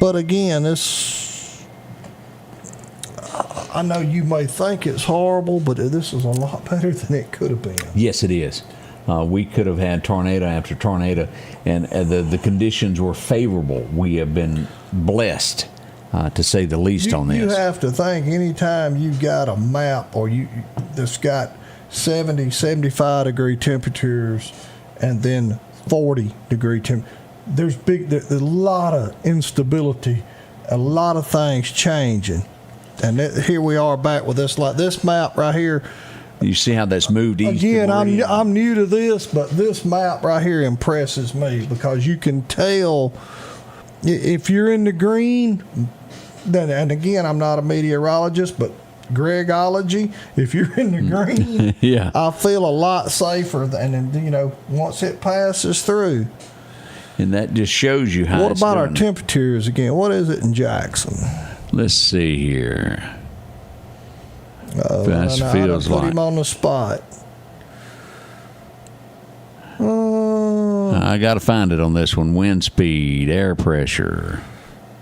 But again, I know you may think it's horrible, but this is a lot better than it could have been. Yes, it is. We could have had tornado after tornado, and the conditions were favorable. We have been blessed, to say the least, on this. You have to think anytime you've got a map that's got 70, 75 degree temperatures and then 40 degree temperatures, there's a lot of instability, a lot of things changing. And here we are back with this map right here. You see how that's moved east? Again, I'm new to this, but this map right here impresses me because you can tell if you're in the green. Then, and again, I'm not a meteorologist, but Gregology. If you're in the green, yeah, I feel a lot safer than once it passes through. And that just shows you how. What about our temperatures again? What is it in Jackson? Let's see here. Feels put him on the spot. I got to find it on this one. Wind speed, air pressure,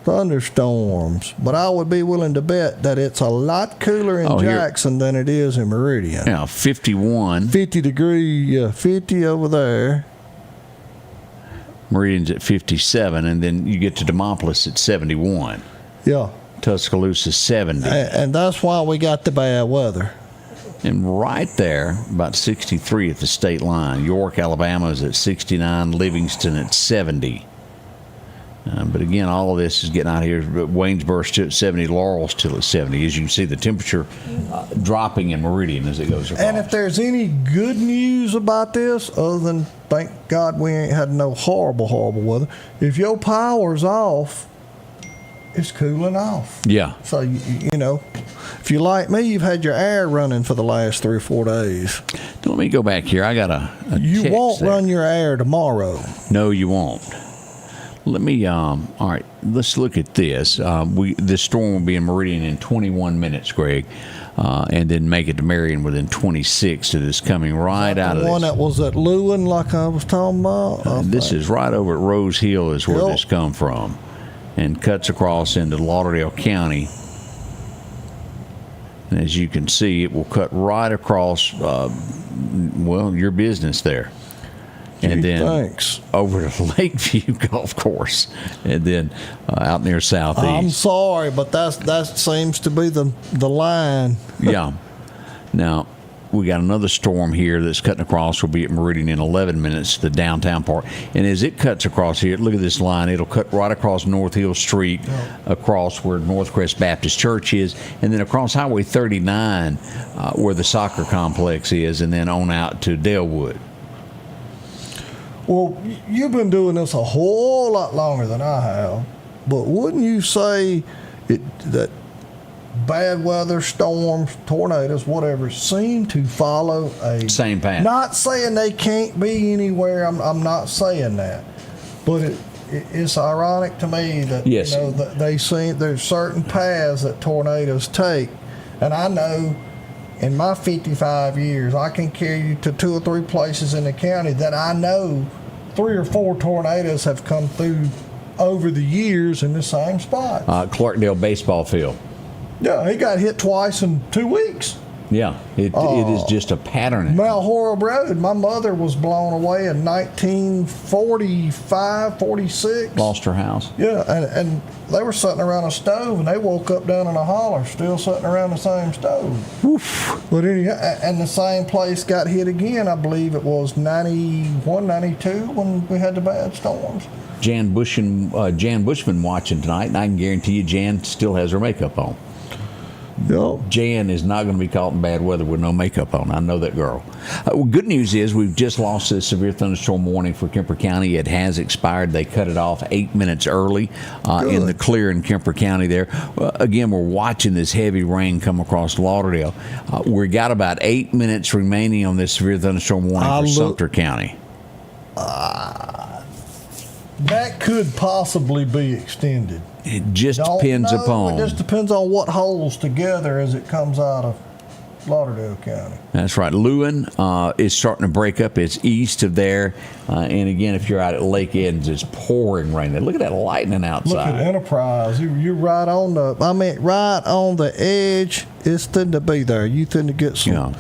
thunderstorms. But I would be willing to bet that it's a lot cooler in Jackson than it is in Meridian. Yeah, 51. 50 degree, 50 over there. Meridian's at 57, and then you get to Demopolis at 71. Yeah. Tuscaloosa 70. And that's why we got the bad weather. And right there, about 63 at the state line. York, Alabama is at 69. Livingston at 70. But again, all of this is getting out here. Waynesboro still at 70. Laurel still at 70. As you can see, the temperature dropping in Meridian as it goes across. And if there's any good news about this, other than thank God we ain't had no horrible weather, if your power's off, it's cooling off. Yeah. So, if you're like me, you've had your air running for the last 3 or 4 days. Let me go back here. I got a You won't run your air tomorrow. No, you won't. Let me, all right, let's look at this. This storm will be in Meridian in 21 minutes, Greg, and then make it to Marion within 26. So it's coming right out of this. The one that was at Lewin, like I was talking about? This is right over at Rose Hill is where this come from, and cuts across into Lauderdale County. And as you can see, it will cut right across, your business there. And then thanks. over to Lakeview Golf Course, and then out near Southeast. I'm sorry, but that seems to be the line. Yeah. Now, we got another storm here that's cutting across. We'll be at Meridian in 11 minutes, the downtown part. And as it cuts across here, look at this line. It'll cut right across North Hill Street, across where Northcrest Baptist Church is, and then across Highway 39 where the soccer complex is, and then on out to Dalewood. Well, you've been doing this a whole lot longer than I have, but wouldn't you say that bad weather, storms, tornadoes, whatever, seem to follow a same path? Not saying they can't be anywhere. I'm not saying that, but it's ironic to me that yes. that they seem there's certain paths that tornadoes take, and I know. In my 55 years, I can carry you to 2 or 3 places in the county that I know 3 or 4 tornadoes have come through over the years in the same spot. Clarkdale baseball field. Yeah, he got hit twice in 2 weeks. Yeah, it is just a pattern. Mount Horeb Road, my mother was blown away in 1945, 46. Lost her house. Yeah, and they were sitting around a stove, and they woke up down in a holler, still sitting around the same stove. Oof. But anyhow, and the same place got hit again, I believe it was 91, 92 when we had the bad storms. Jan Bushman watching tonight, and I can guarantee you Jan still has her makeup on. Yep. Jan is not going to be caught in bad weather with no makeup on. I know that girl. Good news is we've just lost a severe thunderstorm warning for Kemper County. It has expired. They cut it off 8 minutes early in the clear in Kemper County there. Again, we're watching this heavy rain come across Lauderdale. We've got about 8 minutes remaining on this severe thunderstorm warning for Sumter County. That could possibly be extended. It just depends upon. It just depends on what holds together as it comes out of Lauderdale County. That's right. Lewin is starting to break up. It's east of there. And again, if you're out at Lake Edens, it's pouring rain there. Look at that lightning outside. Look at Enterprise. You're right on right on the edge. It's thin to be there. You tend to get some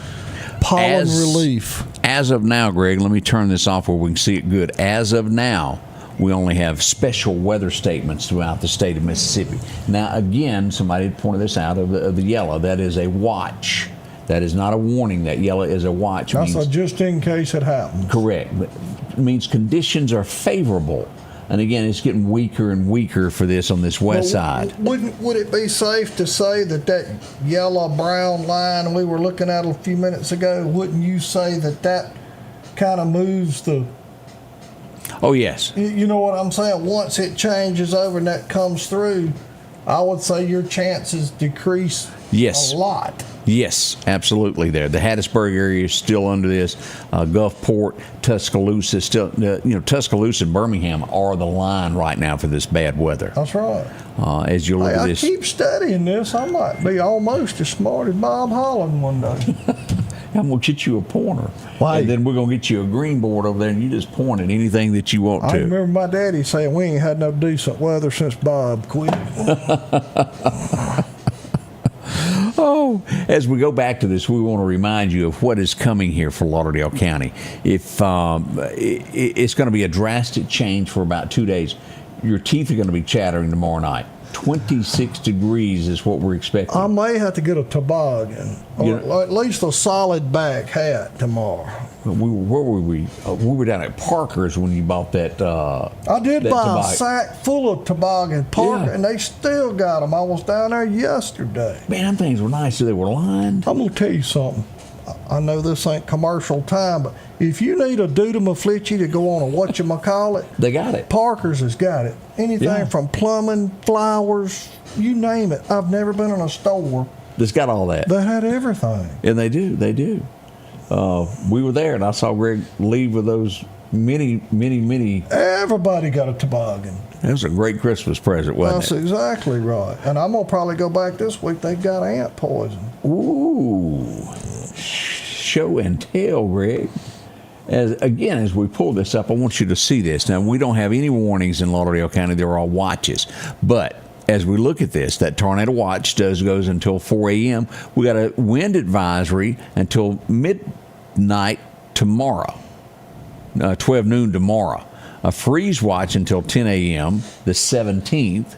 pollen relief. As of now, Greg, let me turn this off where we can see it good. As of now, we only have special weather statements throughout the state of Mississippi. Now, again, somebody pointed this out of the yellow. That is a watch. That is not a warning. That yellow is a watch. That's a just in case it happens. Correct. It means conditions are favorable. And again, it's getting weaker and weaker for this on this west side. Would it be safe to say that yellow-brown line we were looking at a few minutes ago, wouldn't you say that kind of moves the... Oh, yes. You know what I'm saying? Once it changes over and that comes through, I would say your chances decrease a lot. Yes, absolutely there. The Hattiesburg area is still under this. Gulfport, Tuscaloosa, still, Tuscaloosa and Birmingham are the line right now for this bad weather. That's right. As you look at this. I keep studying this. I might be almost as smart as Bob Holland one day. I'm going to get you a pointer. Why? And then we're going to get you a green board over there, and you just point at anything that you want to. I remember my daddy saying we ain't had no decent weather since Bob quit. Oh, as we go back to this, we want to remind you of what is coming here for Lauderdale County. If it's going to be a drastic change for about 2 days. Your teeth are going to be chattering tomorrow night. 26 degrees is what we're expecting. I may have to get a toboggan, or at least a solid back hat tomorrow. Where were we? We were down at Parker's when you bought that. I did buy a sack full of toboggan, and they still got them. I was down there yesterday. Man, them things were nice. So they were lined. I'm going to tell you something. I know this ain't commercial time, but if you need a Dudamaflichi to go on a whatchamacallit, they got it. Parker's has got it. Anything from plumbing, flowers, you name it. I've never been in a store that's got all that. That had everything. And they do. We were there, and I saw Greg leave with those many. Everybody got a toboggan. That was a great Christmas present, wasn't it? That's exactly right. And I'm going to probably go back this week. They got ant poison. Ooh. Show and tell, Greg. As we pull this up, I want you to see this. Now, we don't have any warnings in Lauderdale County. They're all watches. But as we look at this, that tornado watch goes until 4 a.m. We got a wind advisory until midnight tomorrow, 12 noon tomorrow. A freeze watch until 10 a.m. the 17th,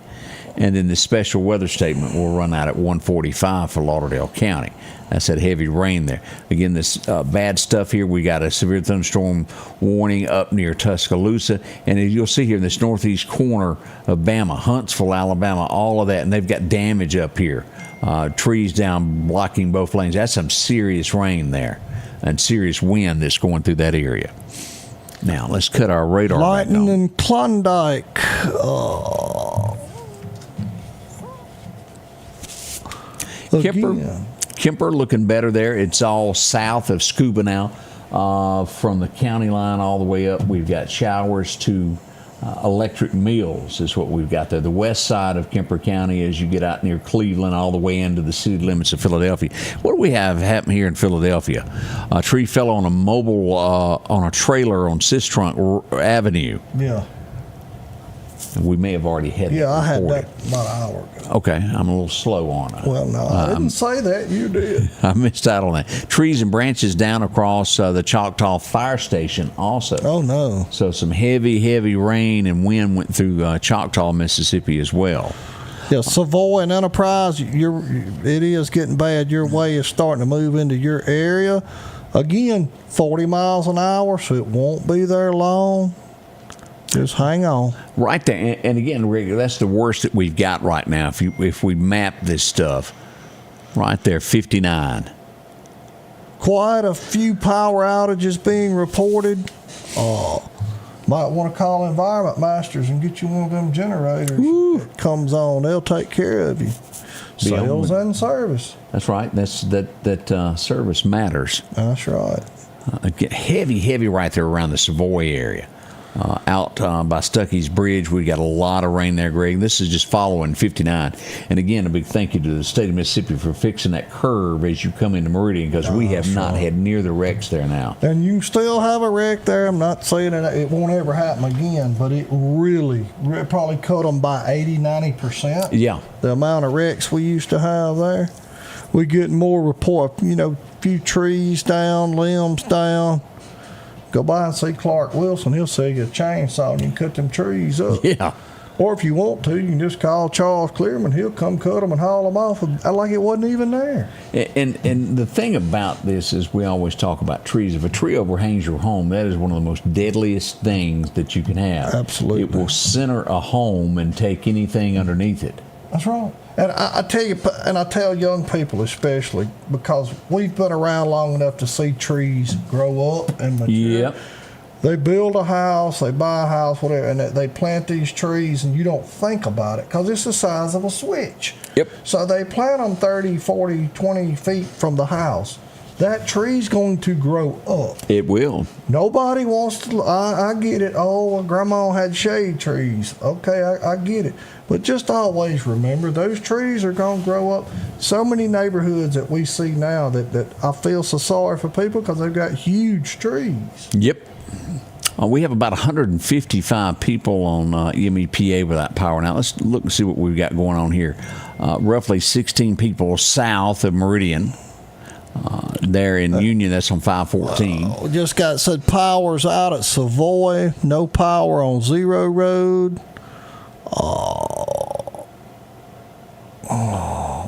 and then the special weather statement will run out at 1:45 for Lauderdale County. That's that heavy rain there. Again, this bad stuff here. We got a severe thunderstorm warning up near Tuscaloosa, and as you'll see here in this northeast corner of Bama, Huntsville, Alabama, all of that, and they've got damage up here. Trees down blocking both lanes. That's some serious rain there and serious wind that's going through that area. Now, let's cut our radar back Lightning on. in Klondike. Kemper looking better there. It's all south of Scuba now. From the county line all the way up, we've got showers to Electric Mills is what we've got there. The west side of Kemper County as you get out near Cleveland all the way into the city limits of Philadelphia. What do we have happen here in Philadelphia? A tree fell on a mobile, on a trailer on Sistrunk Avenue. Yeah. We may have already had that I had reported. that about an hour ago. Okay, I'm a little slow on it. Well, no, I didn't say that. You did. I missed out on that. Trees and branches down across the Choctaw Fire Station also. Oh, no. So some heavy, heavy rain and wind went through Choctaw, Mississippi as well. Yeah, Savoy and Enterprise, it is getting bad. Your way is starting to move into your area. Again, 40 miles an hour, so it won't be there long. Just hang on. Right there, and again, Rick, that's the worst that we've got right now. If we map this stuff, right there, 59. Quite a few power outages being reported. Might want to call Environment Masters and get you one of them generators. That comes on. They'll take care of you. Sales and service. That's right. That service matters. That's right. Again, heavy right there around the Savoy area. Out by Stuckey's Bridge, we got a lot of rain there, Greg. This is just following 59. And again, a big thank you to the state of Mississippi for fixing that curve as you come into Meridian, because we have not had near the wrecks there now. And you still have a wreck there. I'm not saying that it won't ever happen again, but it really probably cut them by 80-90%. Yeah. The amount of wrecks we used to have there. We get more report, a few trees down, limbs down. Go by and see Clark Wilson. He'll sell you a chainsaw and you can cut them trees up. Yeah. Or if you want to, you can just call Charles Clearman. He'll come cut them and haul them off like it wasn't even there. And the thing about this is we always talk about trees. If a tree overhangs your home, that is one of the most deadliest things that you can have. Absolutely. It will center a home and take anything underneath it. That's right. And I tell you, and I tell young people especially, because we've been around long enough to see trees grow up and mature. Yep. They build a house, they buy a house, whatever, and they plant these trees, and you don't think about it because it's the size of a switch. Yep. So they plant them 30, 40, 20 feet from the house. That tree's going to grow up. It will. Nobody wants to. I get it. Oh, well, Grandma had shade trees. Okay, I get it. But just always remember, those trees are going to grow up. So many neighborhoods that we see now that I feel so sorry for people because they've got huge trees. Yep. We have about 155 people on MEPA without power. Now, let's look and see what we've got going on here. Roughly 16 people south of Meridian. There in Union, that's on 514. Just got said power's out at Savoy. No power on Zero Road.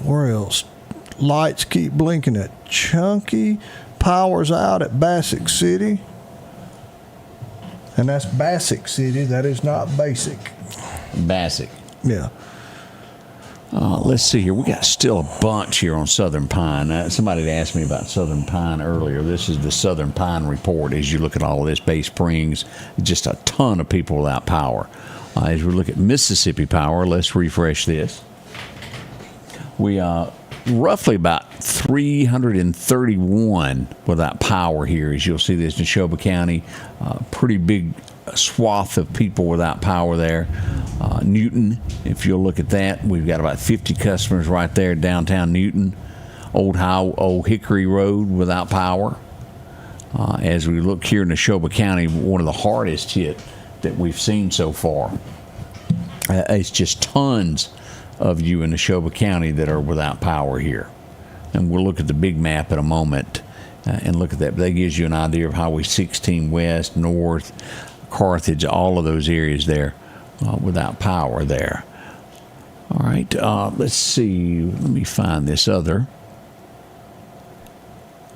Where else? Lights keep blinking at Chunky. Power's out at Bassick City. And that's Bassick City. That is not Basic. Bassick. Yeah. Let's see here. We got still a bunch here on Southern Pine. Somebody had asked me about Southern Pine earlier. This is the Southern Pine report. As you look at all of this, Bay Springs, just a ton of people without power. As we look at Mississippi Power, let's refresh this. We roughly about 331 without power here. As you'll see this in Neshoba County, pretty big swath of people without power there. Newton, if you'll look at that, we've got about 50 customers right there downtown Newton. Old Hickory Road without power. As we look here in Neshoba County, one of the hardest hit that we've seen so far. It's just tons of you in Neshoba County that are without power here. And we'll look at the big map in a moment and look at that. But that gives you an idea of Highway 16 west, north, Carthage, all of those areas there without power there. All right, let's see. Let me find this other.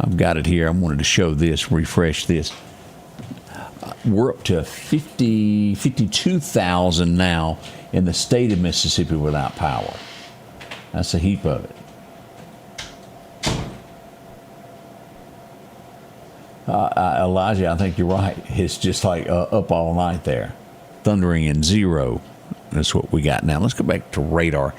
I've got it here. I wanted to show this, refresh this. We're up to 52,000 now in the state of Mississippi without power. That's a heap of it. Elijah, I think you're right. It's just like up all night there. Thundering in zero. That's what we got now. Let's go back to radar.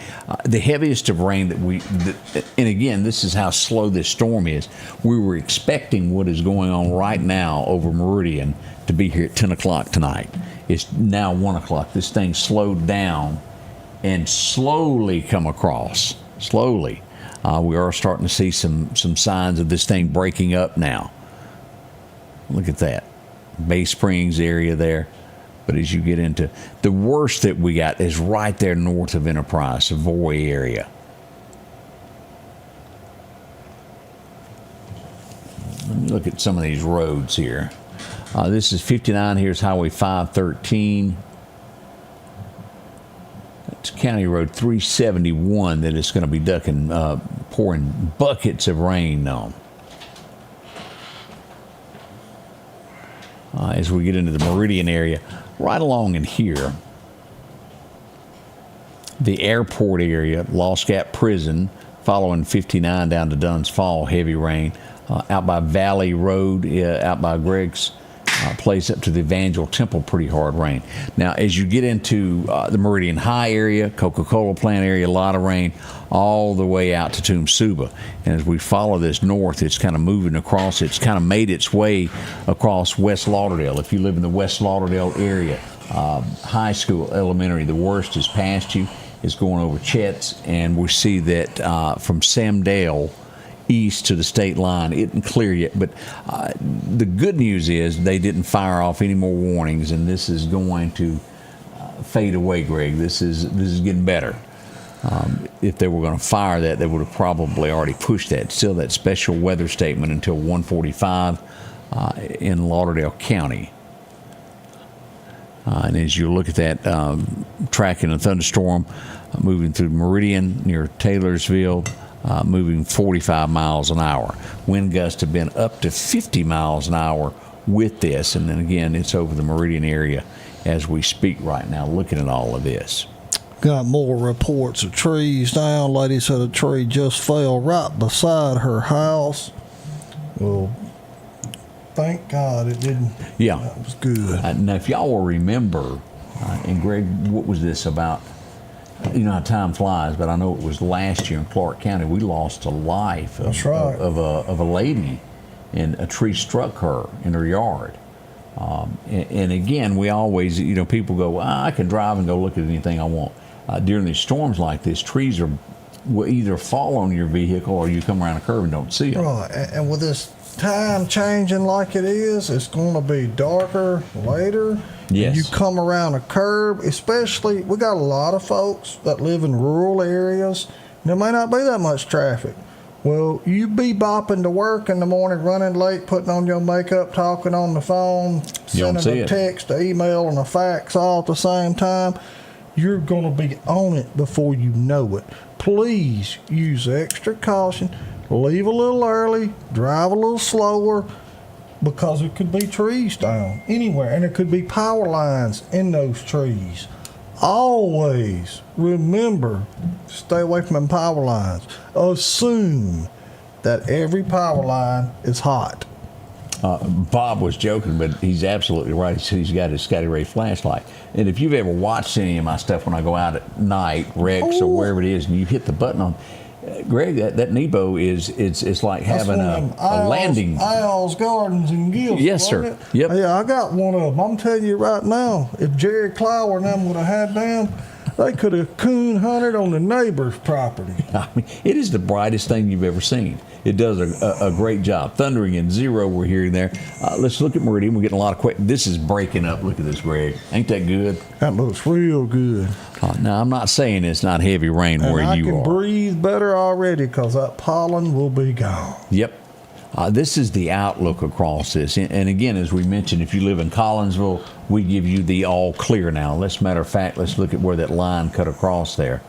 The heaviest of rain and again, this is how slow this storm is. We were expecting what is going on right now over Meridian to be here at 10 o'clock tonight. It's now 1 o'clock. This thing slowed down and slowly come across. Slowly. We are starting to see some signs of this thing breaking up now. Look at that. Bay Springs area there. But as you get into the worst that we got is right there north of Enterprise, Savoy area. Let me look at some of these roads here. This is 59. Here's Highway 513. That's County Road 371 that is going to be pouring buckets of rain on. As we get into the Meridian area, right along in here, the airport area, Lost Gap Prison, following 59 down to Dunn's Fall, heavy rain. Out by Valley Road, out by Greg's place up to the Evangel Temple, pretty hard rain. Now, as you get into the Meridian High area, Coca-Cola plant area, a lot of rain, all the way out to Tumsuba. And as we follow this north, it's kind of moving across. It's kind of made its way across West Lauderdale. If you live in the West Lauderdale area, high school, elementary, the worst is past you. It's going over Chet's, and we see that from Sam Dale east to the state line. It isn't clear yet, but the good news is they didn't fire off any more warnings, and this is going to fade away, Greg. This is getting better. If they were going to fire that, they would have probably already pushed that. Still that special weather statement until 1:45 in Lauderdale County. And as you look at that, tracking a thunderstorm moving through Meridian near Taylorsville, moving 45 miles an hour. Wind gusts have been up to 50 miles an hour with this. And then again, it's over the Meridian area as we speak right now, looking at all of this. Got more reports of trees down. Lady said a tree just fell right beside her house. Well, thank God it didn't. Yeah. That was good. Now, if y'all will remember, and Greg, what was this about? You know how time flies, but I know it was last year in Clark County, we lost a life That's right. of a lady, and a tree struck her in her yard. And again, we always, people go, I can drive and go look at anything I want. During these storms like this, trees will either fall on your vehicle or you come around a curve and don't see them. Right, and with this time changing like it is, it's going to be darker later. Yes. You come around a curve, especially, we got a lot of folks that live in rural areas. There may not be that much traffic. Well, you be bopping to work in the morning, running late, putting on your makeup, talking on the phone, sending a text, an email, and a fax all at the same time. You're going to be on it before you know it. Please use extra caution. Leave a little early, drive a little slower, because it could be trees down anywhere, and there could be power lines in those trees. Always remember, stay away from them power lines. Assume that every power line is hot. Bob was joking, but he's absolutely right. He's got his Scotty Ray flashlight. And if you've ever watched any of my stuff when I go out at night, Rex or wherever it is, and you hit the button on, Greg, that Nebo it's like having a landing. Isles Gardens in Gilson. Yes, sir. It? Yep. Yeah, I got one of them. I'm telling you right now, if Jerry Clower and them would have had them, They could have coon hunted on the neighbor's property. I mean, it is the brightest thing you've ever seen. It does a great job. Thundering and zero we're hearing there. Let's look at Meridian. We're getting a lot of questions. This is breaking up. Look at this, Greg. Ain't that good? That looks real good. Now, I'm not saying it's not heavy rain And where I you can are. breathe better already because that pollen will be gone. Yep. This is the outlook across this. And again, as we mentioned, if you live in Collinsville, we give you the all clear now. Matter of fact, let's look at where that line cut across there.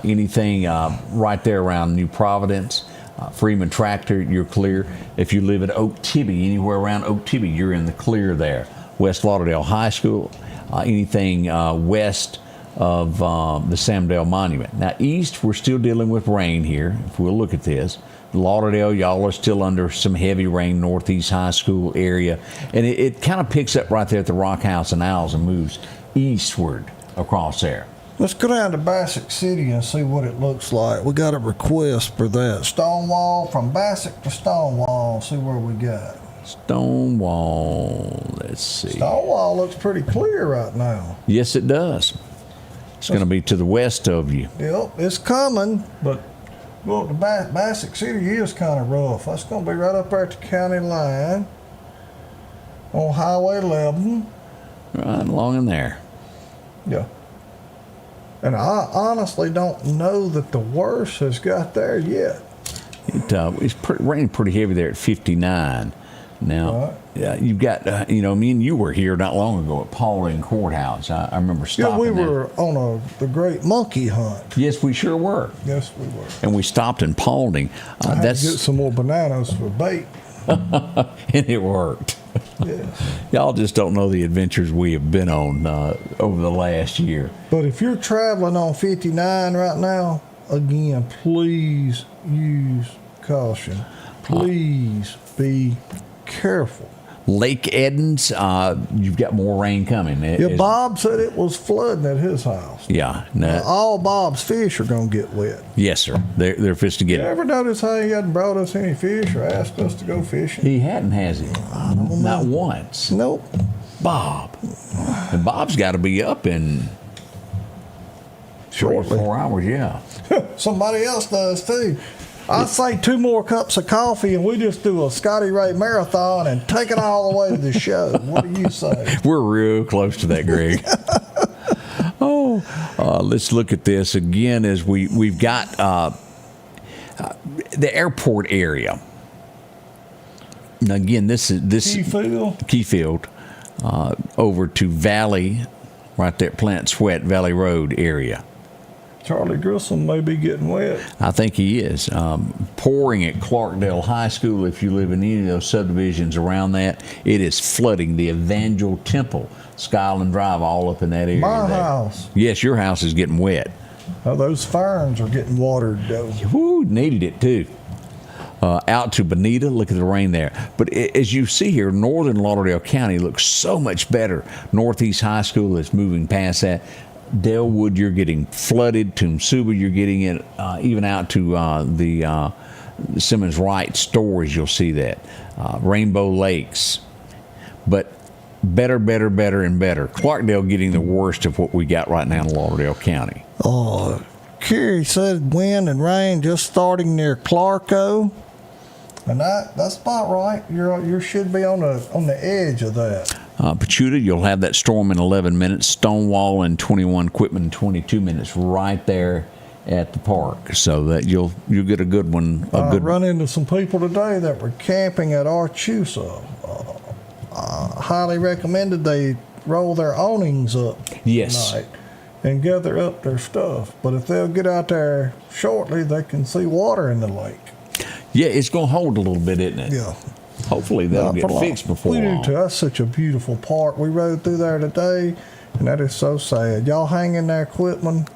Anything right there around New Providence, Freeman Tractor, you're clear. If you live at Oak Tibby, anywhere around Oak Tibby, you're in the clear there. West Lauderdale High School, anything west of the Samdale Monument. Now, east, we're still dealing with rain here, if we'll look at this. Lauderdale, y'all are still under some heavy rain, Northeast High School area. And it kind of picks up right there at the Rock House and Owls and moves eastward across there. Let's go down to Bassick City and see what it looks like. We got a request for that. Stonewall, from Bassick to Stonewall, see where we got. Stonewall, let's see. Stonewall looks pretty clear right now. Yes, it does. It's going to be to the west of you. Yep, it's coming, but well, the Bassick City is kind of rough. That's going to be right up there at the county line on Highway 11. Right along in there. Yeah. And I honestly don't know that the worst has got there yet. It's raining pretty heavy there at 59. Now, you've got, me and you were here not long ago at Paulding Courthouse. I remember stopping Yeah, we there. were on the great monkey hunt. Yes, we sure were. Yes, we were. And we stopped in Paulding. I had to get some more bananas for bait. And it worked. Yes. Y'all just don't know the adventures we have been on over the last year. But if you're traveling on 59 right now, again, please use caution. Please be careful. Lake Edens, you've got more rain coming. Yeah, Bob said it was flooding at his house. Yeah. All Bob's fish are going to get wet. Yes, sir. They're fished to get You ever notice how he hadn't brought us any fish or asked us to go fishing? He hadn't, has he? I don't know. Not once. Nope. Bob. And Bob's got to be up in 3 or 4 hours, yeah. Somebody else does too. I say 2 more cups of coffee and we just do a Scotty Ray marathon and take it all the way to the show. What do you say? We're real close to that, Greg. Let's look at this again as we've got the airport area. Now again, this Keyfield, over to Valley, right there, Plant Sweat Valley Road area. Charlie Grissom may be getting wet. I think he is. Pouring at Clarkdale High School. If you live in any of those subdivisions around that, it is flooding. The Evangel Temple, Skyland Drive, all up in that area. My there. house. Yes, your house is getting wet. Oh, those ferns are getting watered, though. Woo, needed it too. Out to Bonita, look at the rain there. But as you see here, northern Lauderdale County looks so much better. Northeast High School is moving past that. Dalewood, you're getting flooded. Tumsuba, you're getting it even out to the Simmons Wright stores. You'll see that. Rainbow Lakes, but better, and better. Clarkdale getting the worst of what we got right now in Lauderdale County. Oh, Kerry said wind and rain just starting near Clarko, and that's about right. You should be on the edge of that. Pachuta, you'll have that storm in 11 minutes. Stonewall in 21, Quitman in 22 minutes, right there at the park. So that you'll get a good one. I run into some people today that were camping at Archusa. Highly recommended they roll their awnings up tonight and gather up their stuff. But if they'll get out there shortly, they can see water in the lake. Yeah, it's going to hold a little bit, isn't it? Yeah. Hopefully that'll get fixed before long. long. We do too. That's such a beautiful park. We rode through there today, and that is so sad. Y'all hang in there, Quitman.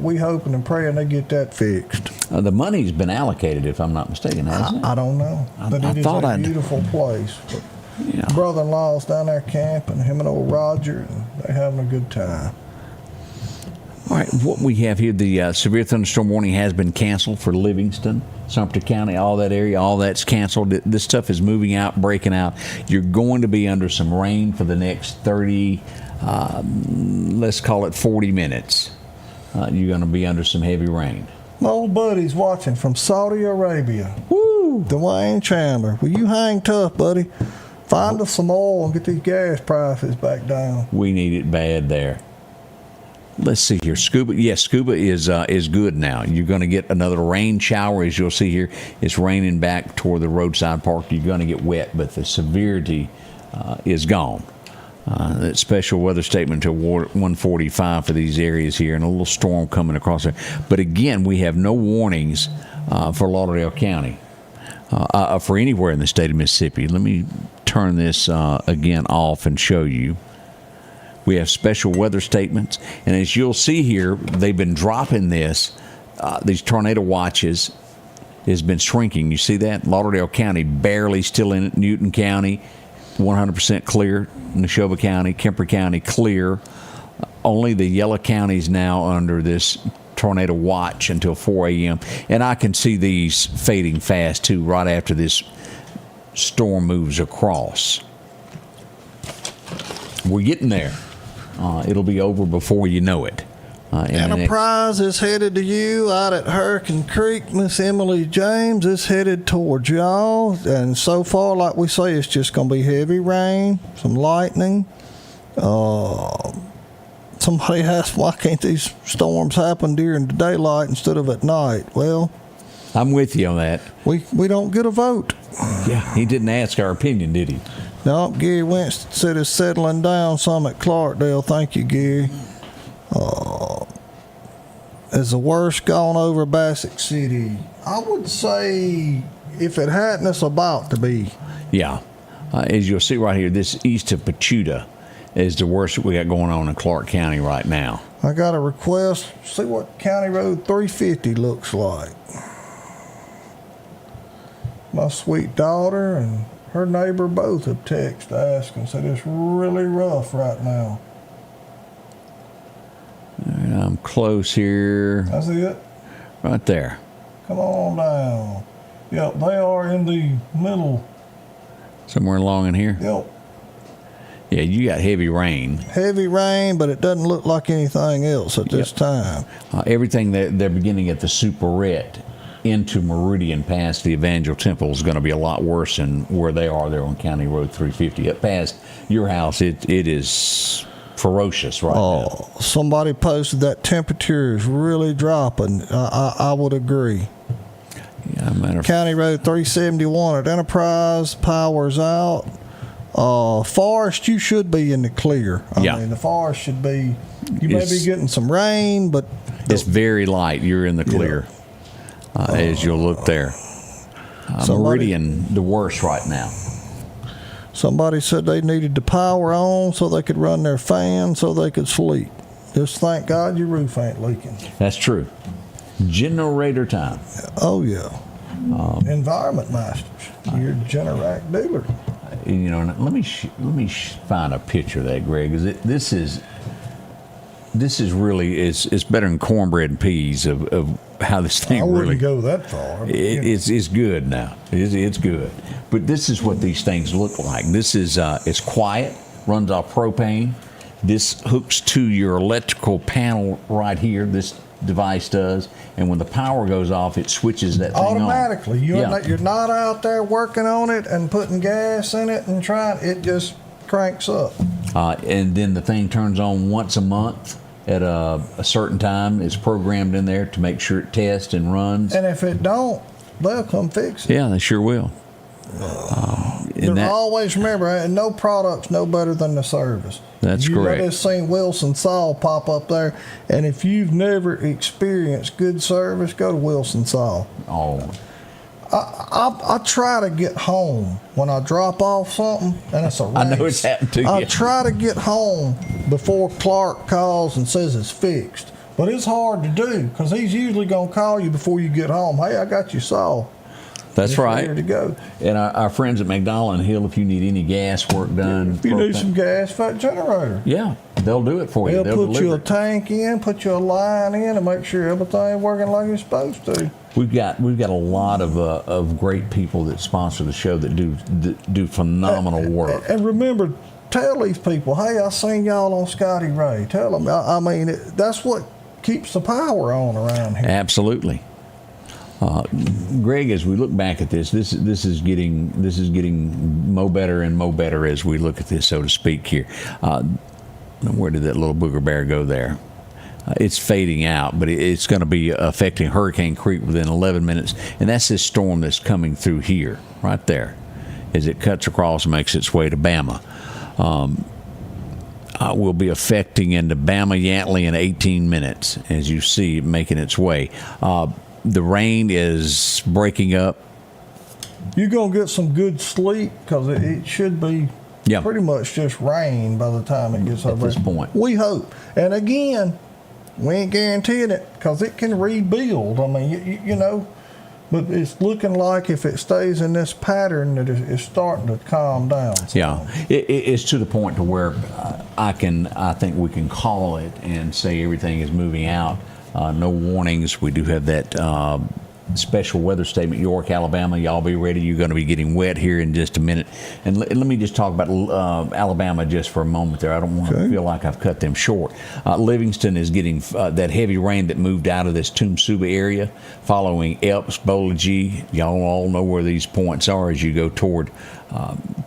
We hoping and praying they get that fixed. The money's been allocated, if I'm not mistaken, hasn't it? I don't know, but it is a beautiful place. But yeah. Brother-in-law's down there camping, him and old Roger, and they're having a good time. All right, what we have here, the severe thunderstorm warning has been canceled for Livingston, Sumter County, all that area, all that's canceled. This stuff is moving out, breaking out. You're going to be under some rain for the next 30, let's call it 40 minutes. you're going to be under some heavy rain. My old buddy's watching from Saudi Arabia. Woo! Dwayne Chandler. Will you hang tough, buddy? Find us some oil and get these gas prices back down. We need it bad there. Let's see here. Scuba, yes, scuba is good now. You're going to get another rain shower, as you'll see here. It's raining back toward the roadside park. You're going to get wet, but the severity is gone. That special weather statement until 1:45 for these areas here, and a little storm coming across there. But again, we have no warnings for Lauderdale County, for anywhere in the state of Mississippi. Let me turn this again off and show you. We have special weather statements, and as you'll see here, they've been dropping this. These tornado watches has been shrinking. You see that? Lauderdale County barely still in it. Newton County, 100% clear. Neshoba County, Kemper County, clear. Only the yellow counties now under this tornado watch until 4 a.m. And I can see these fading fast, too, right after this storm moves across. We're getting there. It'll be over before you know it. Enterprise is headed to you out at Hurricane Creek. Miss Emily James is headed towards y'all. And so far, like we say, it's just going to be heavy rain, some lightning. Somebody asked, why can't these storms happen during the daylight instead of at night? Well, I'm with you on that. We don't get a vote. Yeah, he didn't ask our opinion, did he? No, Gary Winston said it's settling down some at Clarkdale. Thank you, Gary. Has the worst gone over Bassett City? I would say if it hadn't, it's about to be. Yeah. As you'll see right here, this east of Pachuta is the worst we got going on in Clark County right now. I got a request. See what County Road 350 looks like. My sweet daughter and her neighbor both have texted asking, said it's really rough right now. I'm close here. That's it? Right there. Come on down. Yep, they are in the middle. Somewhere along in here? Yep. Yeah, you got heavy rain. Heavy rain, but it doesn't look like anything else at this time. Everything that they're beginning at the Superette into Meridian past the Evangel Temple is going to be a lot worse than where they are there on County Road 350. Up past your house, it is ferocious right now. Somebody posted that temperature is really dropping. I would agree. Yeah, County Road 371 at Enterprise, power's out. Forest, you should be in the clear. I mean, the forest should be, you may be getting some rain, but it's very light. You're in the clear. As you'll look there. Meridian, the worst right now. Somebody said they needed the power on so they could run their fan so they could sleep. Just thank God your roof ain't leaking. That's true. Generator time. Oh, yeah. Environment Masters, your Generac dealer. You know, let me find a picture of that, Greg. This is really it's better than cornbread and peas of how this thing I wouldn't really go that far. It's good now. It's good. But this is what these things look like. This is it's quiet, runs off propane. This hooks to your electrical panel right here. This device does, and when the power goes off, it switches that thing automatically. on. You're not out there working on it and putting gas in it and trying. It just cranks up. And then the thing turns on once a month at a certain time. It's programmed in there to make sure it tests and runs. And if it don't, they'll come fix it. Yeah, they sure will. Always remember, no product's no better than the service. That's correct. You just seen Wilson Saw pop up there, and if you've never experienced good service, go to Wilson Saw. Oh. I try to get home when I drop off something, and it's a race. I know it's happened to you. I try to get home before Clark calls and says it's fixed. But it's hard to do, because he's usually going to call you before you get home. Hey, I got your saw. That's right. Ready to go. And our friends at McDowell and Hill, if you need any gas work done. If you need some gas for that generator. Yeah, they'll do it for you. They'll put you a tank in, put you a line in, and make sure everything's working like it's supposed to. We've got a lot of great people that sponsor the show that do phenomenal work. And remember, tell these people, hey, I seen y'all on Scotty Ray. Tell them. I mean, that's what keeps the power on around here. Absolutely. Greg, as we look back at this is getting mo better and mo better as we look at this, so to speak. Here, where did that little booger bear go there? It's fading out, but it's going to be affecting Hurricane Creek within 11 minutes, and that's this storm that's coming through here, right there, as it cuts across and makes its way to Bama. Will be affecting into Bama Yantley in 18 minutes, as you see, making its way. The rain is breaking up. You're going to get some good sleep because it should be pretty much just rain by the time it gets over. At this point. We hope. And again, we ain't guaranteeing it because it can rebuild. I mean, you know, but it's looking like if it stays in this pattern that it's starting to calm down. Yeah, it's to the point to where I think we can call it and say everything is moving out. No warnings. We do have that special weather statement, York, Alabama. Y'all be ready. You're going to be getting wet here in just a minute. And let me just talk about Alabama just for a moment there. I don't want to feel like I've cut them short. Livingston is getting that heavy rain that moved out of this Tumsuba area following Epps, Bolagie. Y'all all know where these points are as you go toward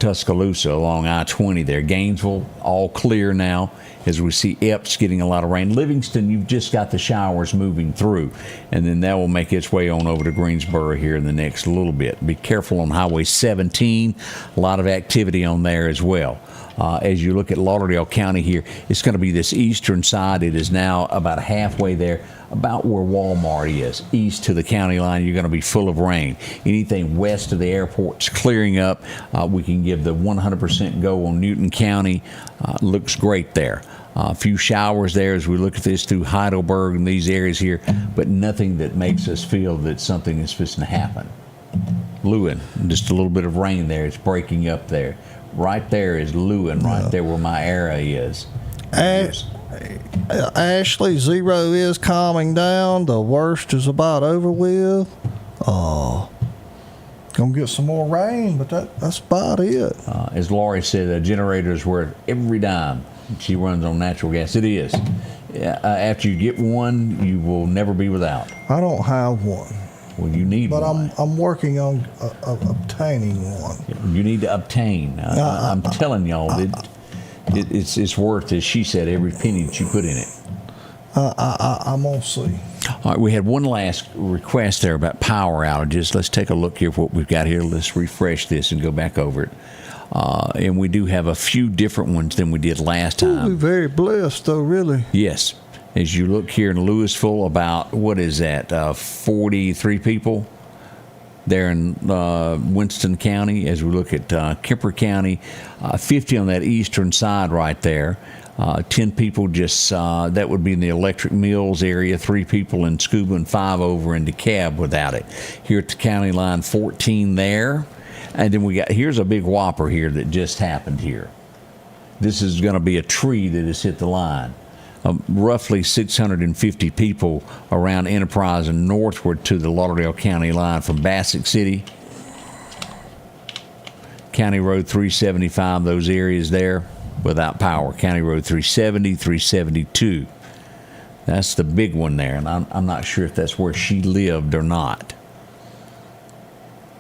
Tuscaloosa along I-20 there. Gainesville, all clear now as we see Epps getting a lot of rain. Livingston, you've just got the showers moving through, and then that will make its way on over to Greensboro here in the next little bit. Be careful on Highway 17. A lot of activity on there as well. As you look at Lauderdale County here, it's going to be this eastern side. It is now about halfway there, about where Walmart is. East to the county line, you're going to be full of rain. Anything west of the airport's clearing up. We can give the 100% go on Newton County. Looks great there. A few showers there as we look at this through Heidelberg and these areas here, but nothing that makes us feel that something is supposed to happen. Lewin, just a little bit of rain there. It's breaking up there. Right there is Lewin, right there where my area is. Ashley, 0 is calming down. The worst is about over with. Gonna get some more rain, but that's about it. As Laurie said, generators worth every dime. She runs on natural gas. It is. After you get one, you will never be without. I don't have one. Well, you need but one. But I'm working on obtaining one. You need to obtain. I'm telling y'all that it's worth, as she said, every penny that you put in it. I'm gonna see. All right, we had one last request there about power outages. Let's take a look here at what we've got here. Let's refresh this and go back over it. And we do have a few different ones than we did last time. We're very blessed, though, really. Yes. As you look here in Louisville, about, what is that, 43 people there in Winston County. As we look at Kemper County, 50 on that eastern side right there. 10 people just, that would be in the Electric Mills area, 3 people in Scuba and 5 over in DeKalb without it. Here at the county line, 14 there. And then here's a big whopper here that just happened here. This is going to be a tree that has hit the line. Roughly 650 people around Enterprise and northward to the Lauderdale County line from Bassett City. County Road 375, those areas there without power. County Road 370, 372. That's the big one there, and I'm not sure if that's where she lived or not.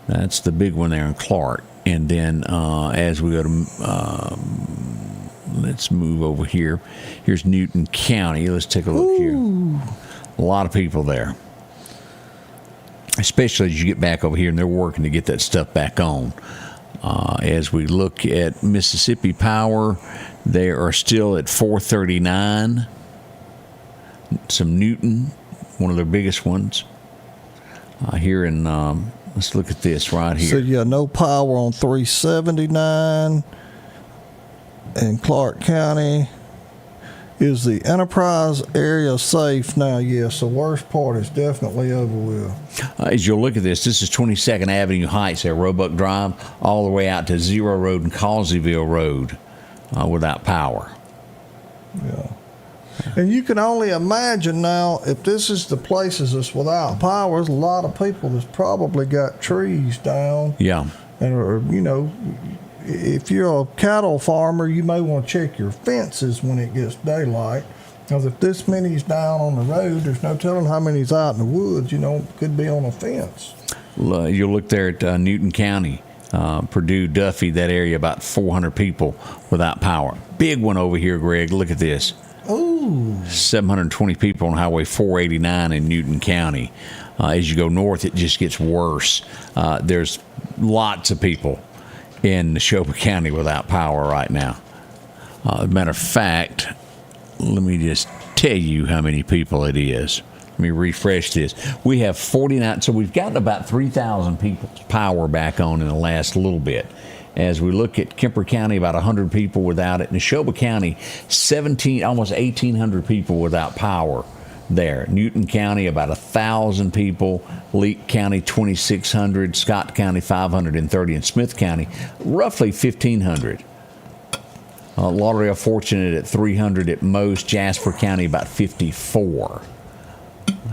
That's the big one there in Clark. And then as we go to, let's move over here. Here's Newton County. Let's take a look here. A lot of people there. Especially as you get back over here and they're working to get that stuff back on. As we look at Mississippi Power, they are still at 439. Some Newton, one of their biggest ones. Here in, let's look at this right here. So, yeah, no power on 379 in Clark County. Is the Enterprise area safe now? Yes, the worst part is definitely over with. As you'll look at this is 22nd Avenue Heights there, Roebuck Drive, all the way out to Zero Road and Causeyville Road without power. Yeah. And you can only imagine now, if this is the places that's without power, there's a lot of people that's probably got trees down. Yeah. And, or, you know, if you're a cattle farmer, you may want to check your fences when it gets daylight. Because if this many's down on the road, there's no telling how many's out in the woods. Could be on a fence. You'll look there at Newton County, Purdue, Duffy, that area, about 400 people without power. Big one over here, Greg. Look at this. Ooh. 720 people on Highway 489 in Newton County. As you go north, it just gets worse. There's lots of people in Neshoba County without power right now. As a matter of fact, let me just tell you how many people it is. Let me refresh this. We have 49, so we've gotten about 3,000 people's power back on in the last little bit. As we look at Kemper County, about 100 people without it. Neshoba County, almost 1,800 people without power there. Newton County, about 1,000 people. Leake County, 2,600. Scott County, 530. And Smith County, roughly 1,500. Lauderdale fortunate at 300 at most. Jasper County, about 54.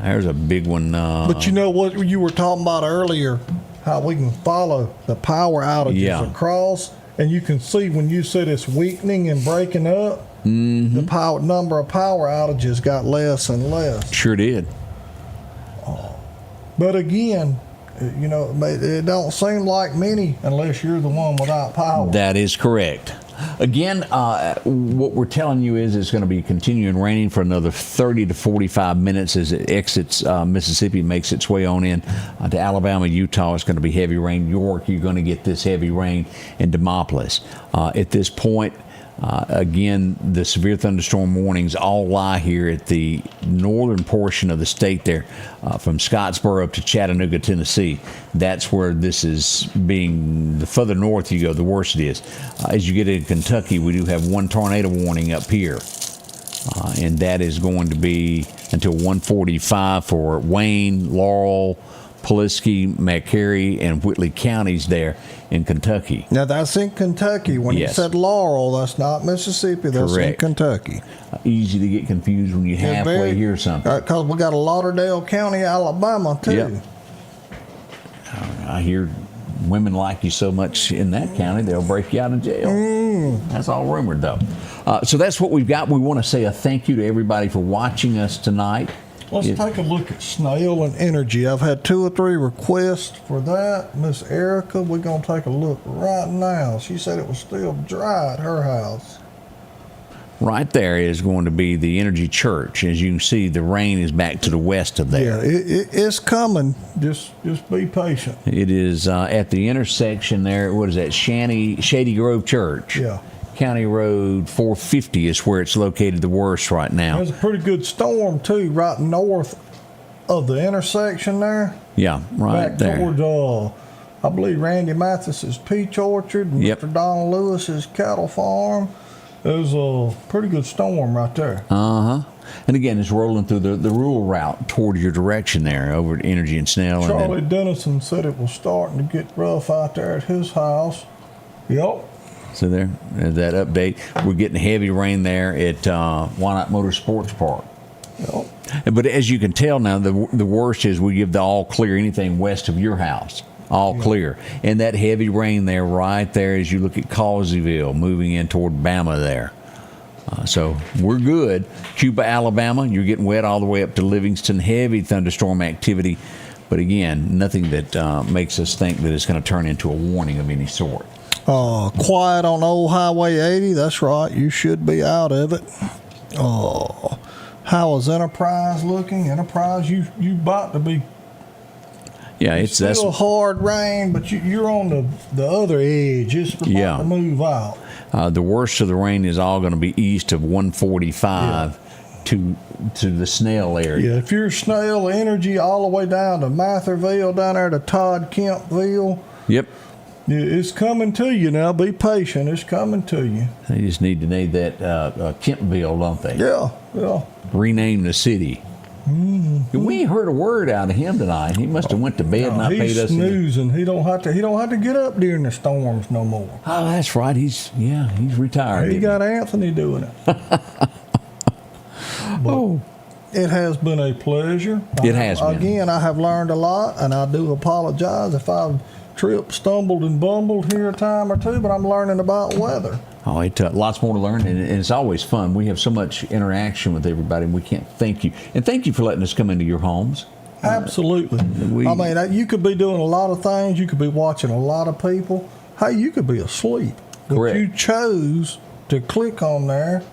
There's a big one. But you know what you were talking about earlier, how we can follow the power outages across, and you can see when you said it's weakening and breaking up, the number of power outages got less and less. Sure did. But again, it don't seem like many unless you're the one without power. That is correct. Again, what we're telling you is it's going to be continuing raining for another 30 to 45 minutes as it exits Mississippi, makes its way on in to Alabama, Utah. It's going to be heavy rain. York, you're going to get this heavy rain in Demopolis. At this point, again, the severe thunderstorm warnings all lie here at the northern portion of the state there, from Scottsboro up to Chattanooga, Tennessee. That's where this is being. The further north you go, the worse it is. As you get into Kentucky, we do have one tornado warning up here, and that is going to be until 1:45 for Wayne, Laurel, Pulaski, McCary, and Whitley counties there in Kentucky. Now, that's in Kentucky. When you said Laurel, that's not Mississippi. That's correct. In Kentucky. Easy to get confused when you halfway hear something. Because we got a Lauderdale County, Alabama, too. Yep. I hear women like you so much in that county, they'll break you out of jail. That's all rumored, though. So that's what we've got. We want to say a thank you to everybody for watching us tonight. Let's take a look at snail and energy. I've had 2 or 3 requests for that. Miss Erica, we're going to take a look right now. She said it was still dry at her house. Right there is going to be the Energy Church. As you can see, the rain is back to the west of there. Yeah, it's coming. Just be patient. It is at the intersection there. What is that? Shady Grove Church. Yeah. County Road 450 is where it's located the worst right now. There's a pretty good storm, too, right north of the intersection there. Yeah, right back there. Toward, I believe, Randy Mathis's Peach Orchard and Mr. Donald Lewis's cattle farm. There's a pretty good storm right there. And again, it's rolling through the rural route toward your direction there over at Energy and Snell. Charlie Dennison said it was starting to get rough out there at his house. Yep. So there's that update. We're getting heavy rain there at Why Not Motorsports Park. Yep. But as you can tell now, the worst is we give the all clear anything west of your house. All clear. And that heavy rain there, right there, as you look at Causeyville, moving in toward Bama there. So we're good. Cuba, Alabama, you're getting wet all the way up to Livingston. Heavy thunderstorm activity. But again, nothing that makes us think that it's going to turn into a warning of any sort. Quiet on old Highway 80. That's right. You should be out of it. How is Enterprise looking? Enterprise, you about to be. Yeah, it's still hard rain, but you're on the other edge. It's about to move out. The worst of the rain is all going to be east of 145 to the Snell area. Yeah, if you're Snell Energy all the way down to Matherville, down there to Todd Kempville. Yep. It's coming to you now. Be patient. It's coming to you. They just need that Kempville, don't they? Yeah. Rename the city. Mm-hmm. We ain't heard a word out of him tonight. He must have went to bed and not paid us. He's snoozing. He don't have to get up during the storms no more. Oh, that's right. He's retired. He got Anthony doing it. It has been a pleasure. It has been. Again, I have learned a lot, and I do apologize if I've tripped, stumbled, and bumbled here a time or two, but I'm learning about weather. Oh, lots more to learn, and it's always fun. We have so much interaction with everybody, and we can't thank you. And thank you for letting us come into your homes. Absolutely. I mean, you could be doing a lot of things. You could be watching a lot of people. Hey, you could be asleep. But Correct. you chose to click on there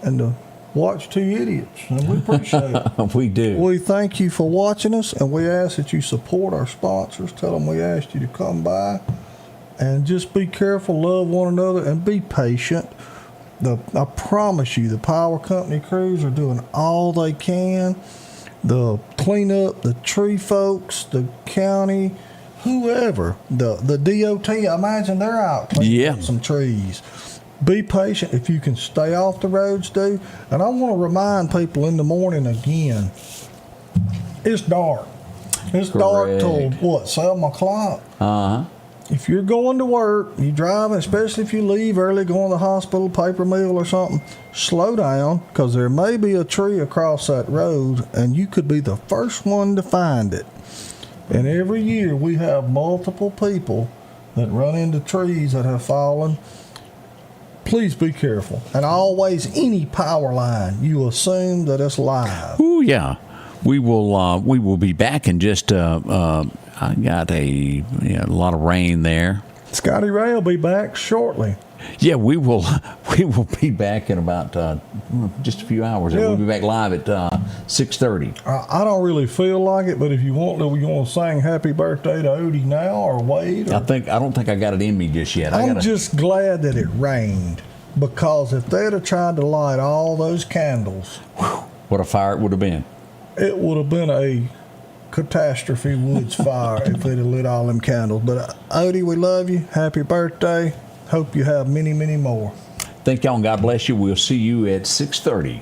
and to watch two idiots, and we appreciate it. We do. We thank you for watching us, and we ask that you support our sponsors. Tell them we asked you to come by, and just be careful, love one another, and be patient. I promise you, the power company crews are doing all they can. The cleanup, the tree folks, the county, whoever, the DOT, I imagine they're out cleaning up some trees. Be patient. If you can stay off the roads, do. And I want to remind people in the morning again, it's dark. It's dark till, what, 7 o'clock? Uh-huh. If you're going to work, you driving, especially if you leave early, going to the hospital, paper mill or something, slow down, because there may be a tree across that road, and you could be the first one to find it. And every year we have multiple people that run into trees that have fallen. Please be careful. And always, any power line, you assume that it's live. Ooh, yeah. We will be back in just I got a lot of rain there. Scotty Ray will be back shortly. Yeah, we will be back in about just a few hours. Yeah. We'll be back live at 6:30. I don't really feel like it, but if you want to, we want to sing happy birthday to Odie now or wait? Or, I don't think I got it in me just yet. I'm just glad that it rained, because if they'd have tried to light all those candles, what a fire it would have been. It would have been a catastrophe woods fire if they'd have lit all them candles. But Odie, we love you. Happy birthday. Hope you have many, many more. Thank y'all, and God bless you. We'll see you at 6:30.